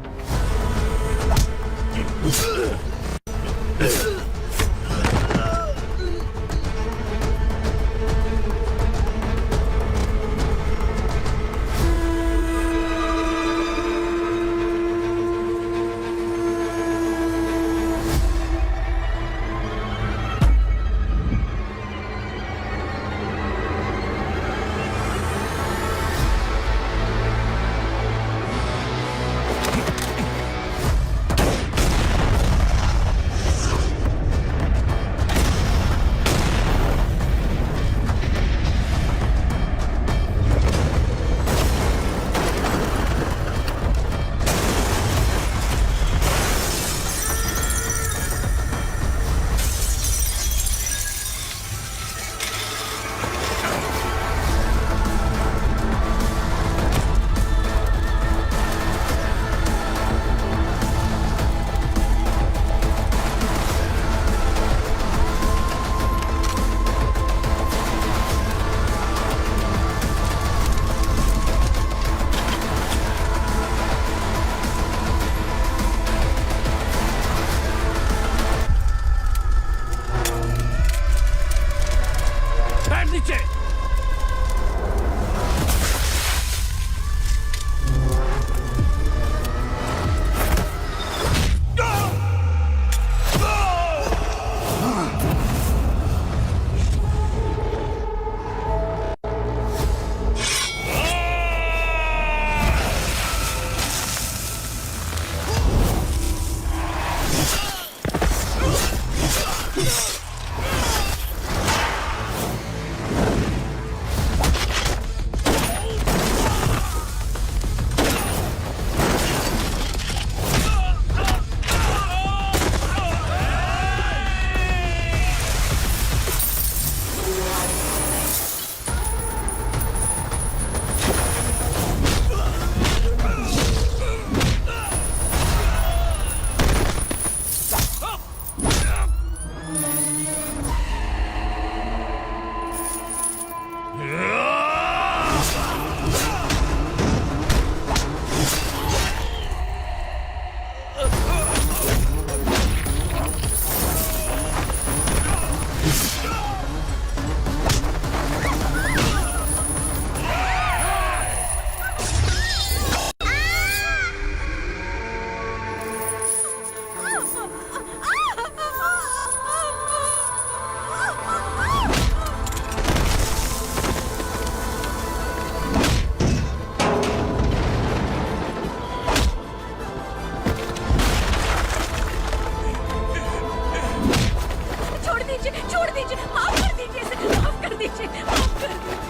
दीजिए, माफ कर दीजिए इसे, माफ कर दीजिए, माफ कर दीजिए।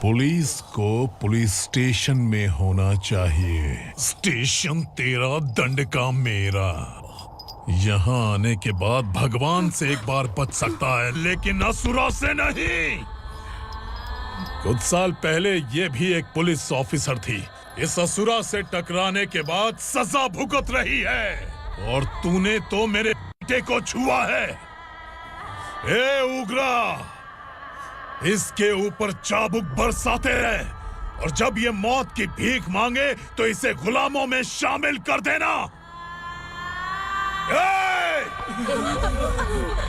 पुलिस को पुलिस स्टेशन में होना चाहिए। स्टेशन तेरा, दंड का मेरा। यहाँ आने के बाद भगवान से एक बार बच सकता है, लेकिन असुरा से नहीं। कुछ साल पहले ये भी एक पुलिस ऑफिसर थी। इस असुरा से टकराने के बाद सजा भुगत रही है, और तूने तो मेरे बेटे को छुआ है। ए उग्रा, इसके ऊपर चाबुक बरसाते रहे, और जब ये मौत की भीख मांगे तो इसे गुलामों में शामिल कर देना।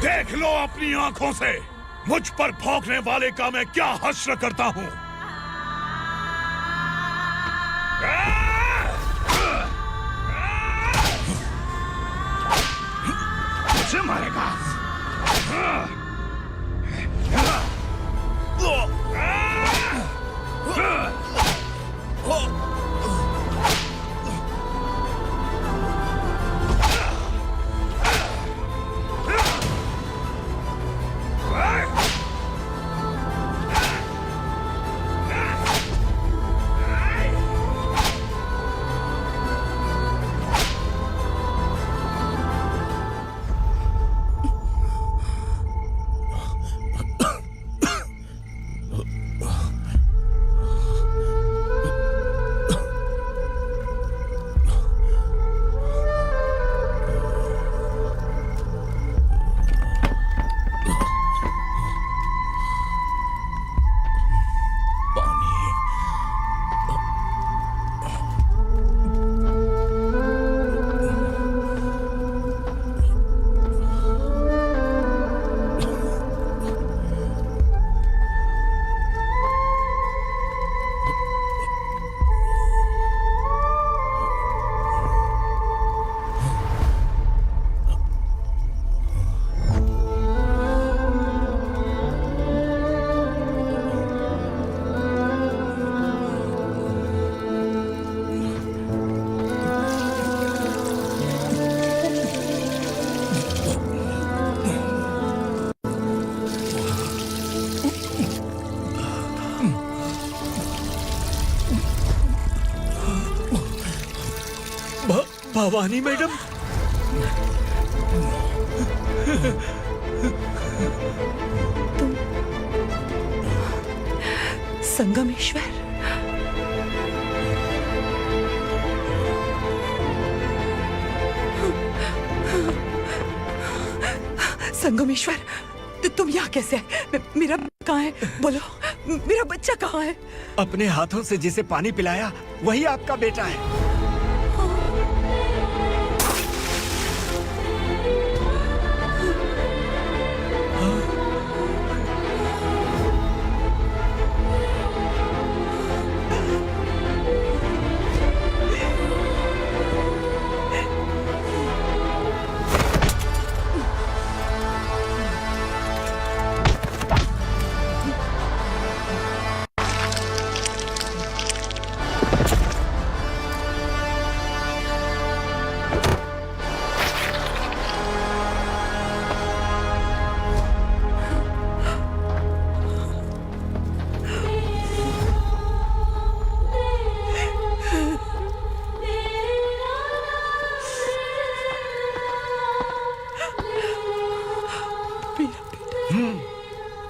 देख लो अपनी आंखों से मुझ पर भौंकने वाले का मैं क्या हश्र करता हूं। मुझे मारेगा। भवानी मैडम, तुम संगमेश्वर? संगमेश्वर, तुम यहाँ कैसे आए? मेरा कहाँ है? बोलो, मेरा बच्चा कहाँ है? अपने हाथों से जिसे पानी पिलाया वही आपका बेटा है।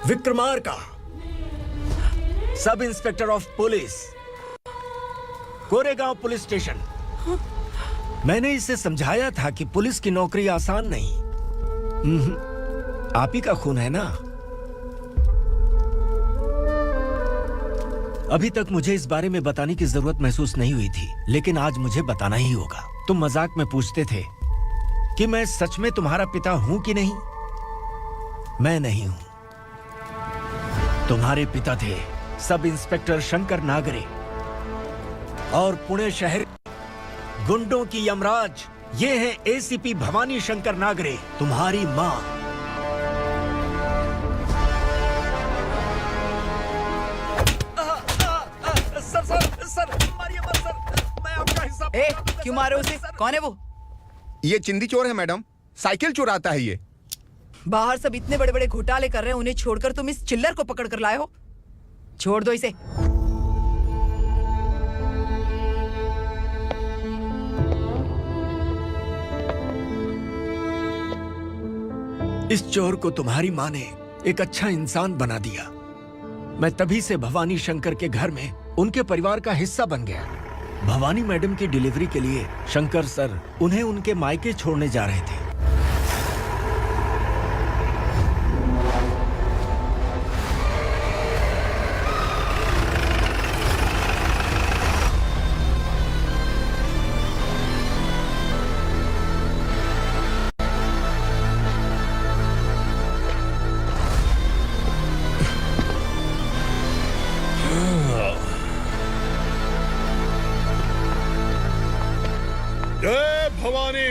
Vikramarka, sub inspector of police, Koregaon police station. मैंने इसे समझाया था कि पुलिस की नौकरी आसान नहीं। आप ही का खून है ना। अभी तक मुझे इस बारे में बताने की जरूरत महसूस नहीं हुई थी, लेकिन आज मुझे बताना ही होगा। तुम मजाक में पूछते थे कि मैं सच में तुम्हारा पिता हूं कि नहीं। मैं नहीं हूं। तुम्हारे पिता थे सब इंस्पेक्टर शंकर नागरे, और पुणे शहर गुंडों की यमराज ये है एसीपी भवानी शंकर नागरे, तुम्हारी मां। क्यों मारे उसे? कौन है वो? ये चिंदी चोर है मैडम, साइकिल चुराता है ये। बाहर सब इतने बड़े बड़े घोटाले कर रहे हैं, उन्हें छोड़कर तुम इस चिल्लर को पकड़ कर लाए हो। छोड़ दो इसे। इस चोर को तुम्हारी माँ ने एक अच्छा इंसान बना दिया। मैं तभी से भवानी शंकर के घर में उनके परिवार का हिस्सा बन गया। भवानी मैडम की डिलीवरी के लिए शंकर सर उन्हें उनके मायके छोड़ने जा रहे थे। जय भवानी।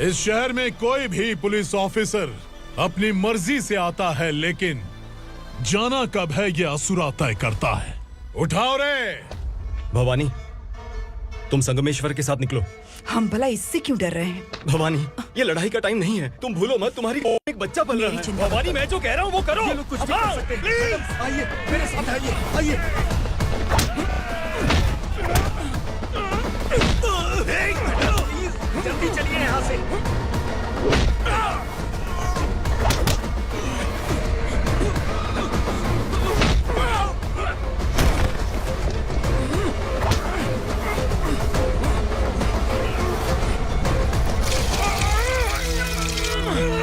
इस शहर में कोई भी पुलिस ऑफिसर अपनी मर्जी से आता है, लेकिन जाना कब है ये असुरा तय करता है। उठाओ रे। भवानी, तुम संगमेश्वर के साथ निकलो। हम भला इससे क्यों डर रहे हैं? भवानी, ये लड़ाई का टाइम नहीं है। तुम भूलो मत, तुम्हारी एक बच्चा पल रहा है। भवानी, मैं जो कह रहा हूँ वो करो। ये लोग कुछ भी कर सकते हैं। आइए मेरे साथ आइए, आइए। जल्दी चलिए यहाँ से।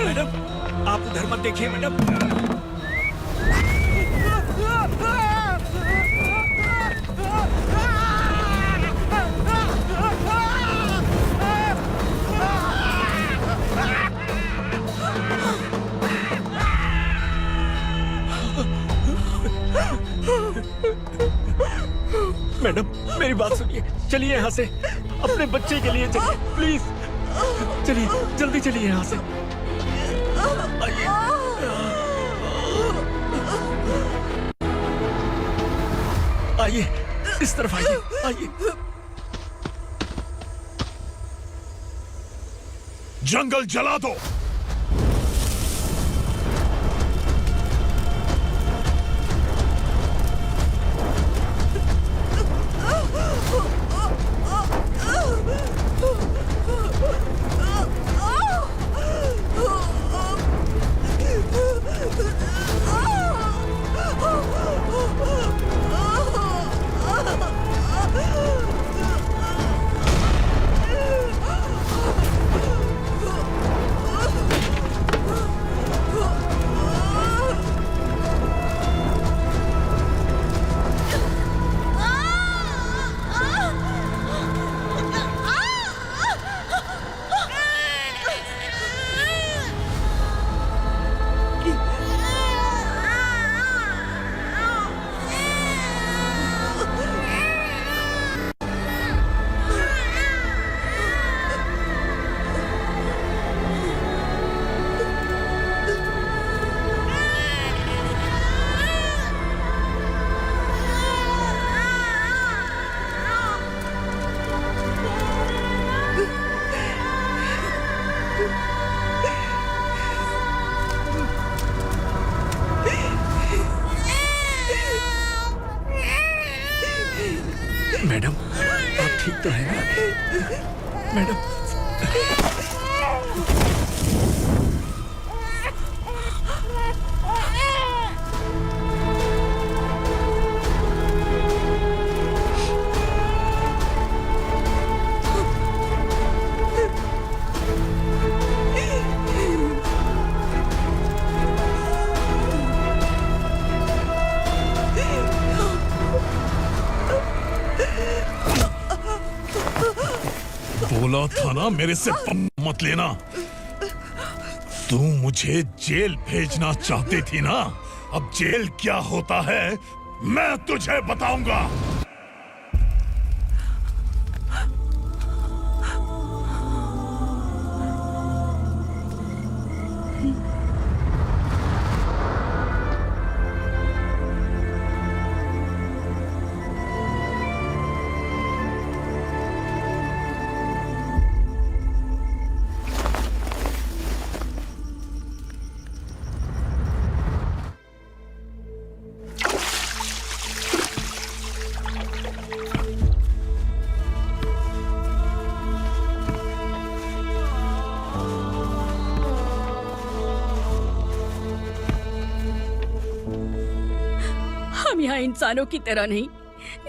मैडम, आप उधर मत देखिए मैडम। मैडम, मेरी बात सुनिए। चलिए यहाँ से, अपने बच्चे के लिए चलिए, प्लीज। चलिए, जल्दी चलिए यहाँ से। आइए। आइए, इस तरफ आइए, आइए। जंगल जला दो। मैडम, आप ठीक तो हैं ना? मैडम, बोला था ना मेरे से मत लेना। तू मुझे जेल भेजना चाहती थी ना? अब जेल क्या होता है मैं तुझे बताऊंगा। हम यहाँ इंसानों की तरह नहीं,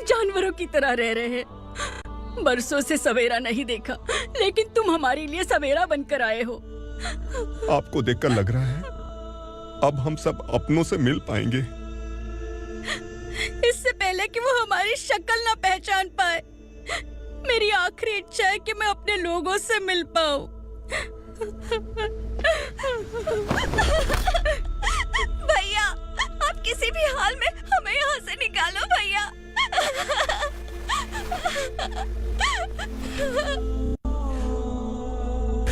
जानवरों की तरह रह रहे हैं। बरसों से सवेरा नहीं देखा, लेकिन तुम हमारे लिए सवेरा बनकर आए हो। आपको देखकर लग रहा है अब हम सब अपनों से मिल पाएंगे। इससे पहले कि वो हमारी शक्ल ना पहचान पाए, मेरी आखिरी इच्छा है कि मैं अपने लोगों से मिल पाऊं। भैया, आप किसी भी हाल में हमें यहाँ से निकालो भैया।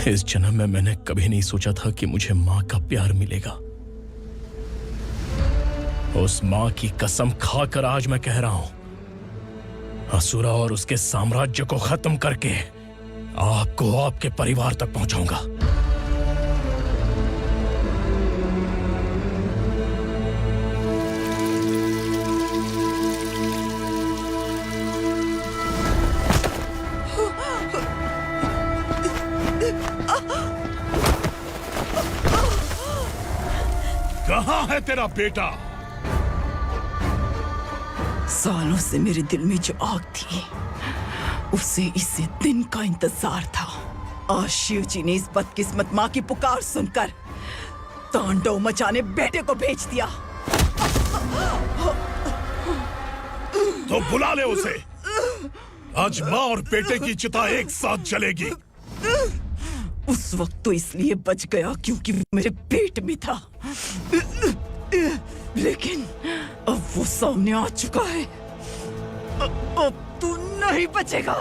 इस जन्म में मैंने कभी नहीं सोचा था कि मुझे माँ का प्यार मिलेगा। उस माँ की कसम खाकर आज मैं कह रहा हूं, असुरा और उसके साम्राज्य को खत्म करके आपको आपके परिवार तक पहुंचाऊंगा। कहाँ है तेरा बेटा? सालों से मेरे दिल में जो आग थी, उसे इसी दिन का इंतजार था। आज शिव जी ने इस बदकिस्मत माँ की पुकार सुनकर तांडव मचाने बेटे को भेज दिया। तो बुला ले उसे। आज माँ और बेटे की चिता एक साथ जलेगी। उस वक्त तो इसलिए बच गया क्योंकि वो मेरे पेट में था, लेकिन अब वो सामने आ चुका है। अब तू नहीं बचेगा।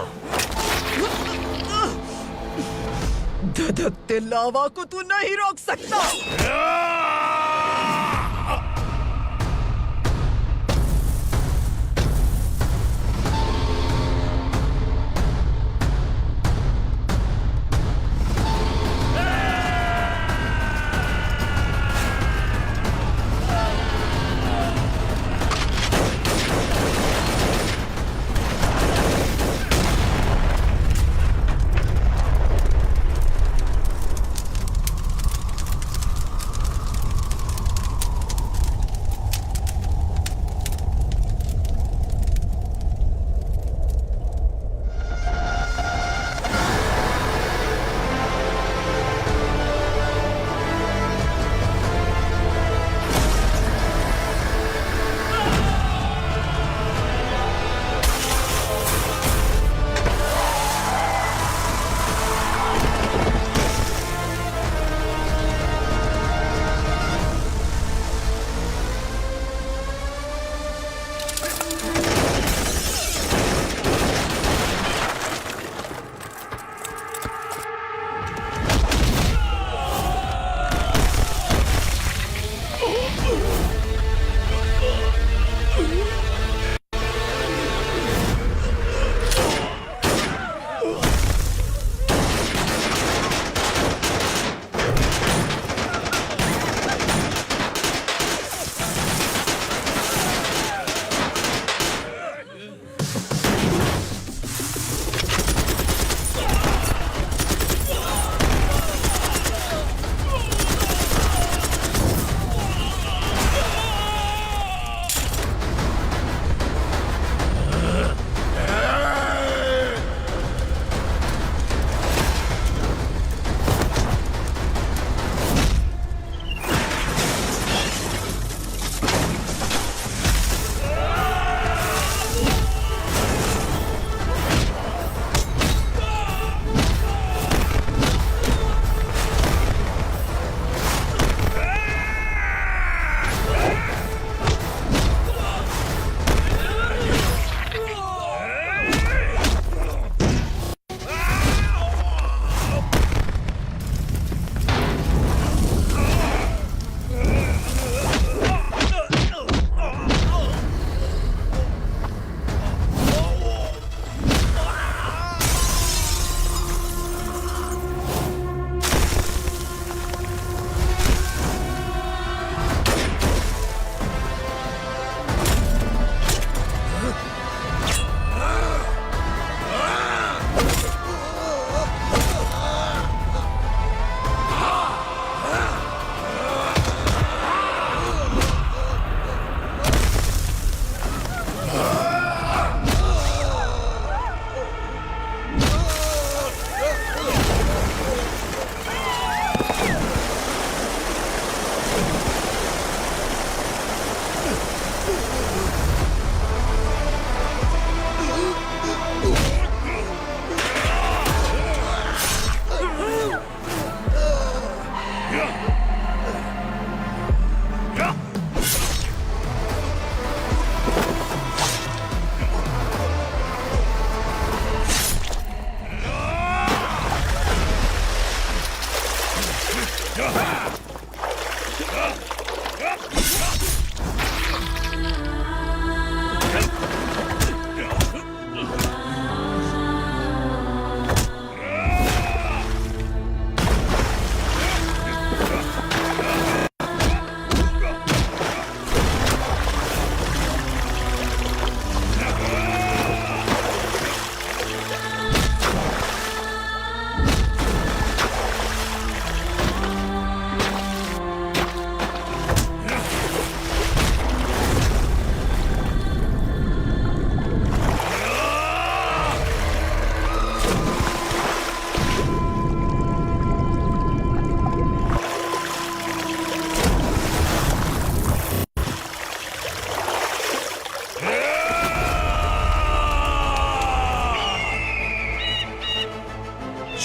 धधकते लावा को तू नहीं रोक सकता।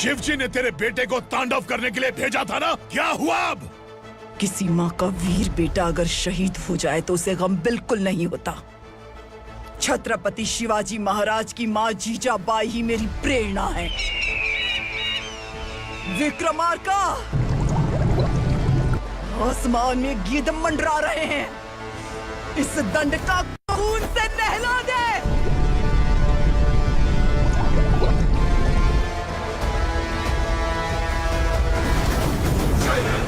शिवजी ने तेरे बेटे को तांडव करने के लिए भेजा था ना, क्या हुआ अब? किसी माँ का वीर बेटा अगर शहीद हो जाए तो उसे गम बिल्कुल नहीं होता। छत्रपति शिवाजी महाराज की माँ जीजाबाई ही मेरी प्रेरणा है। विक्रमार्का, आसमान में गिद्ध मंडरा रहे हैं, इस दंड का खून से नहला दे। जय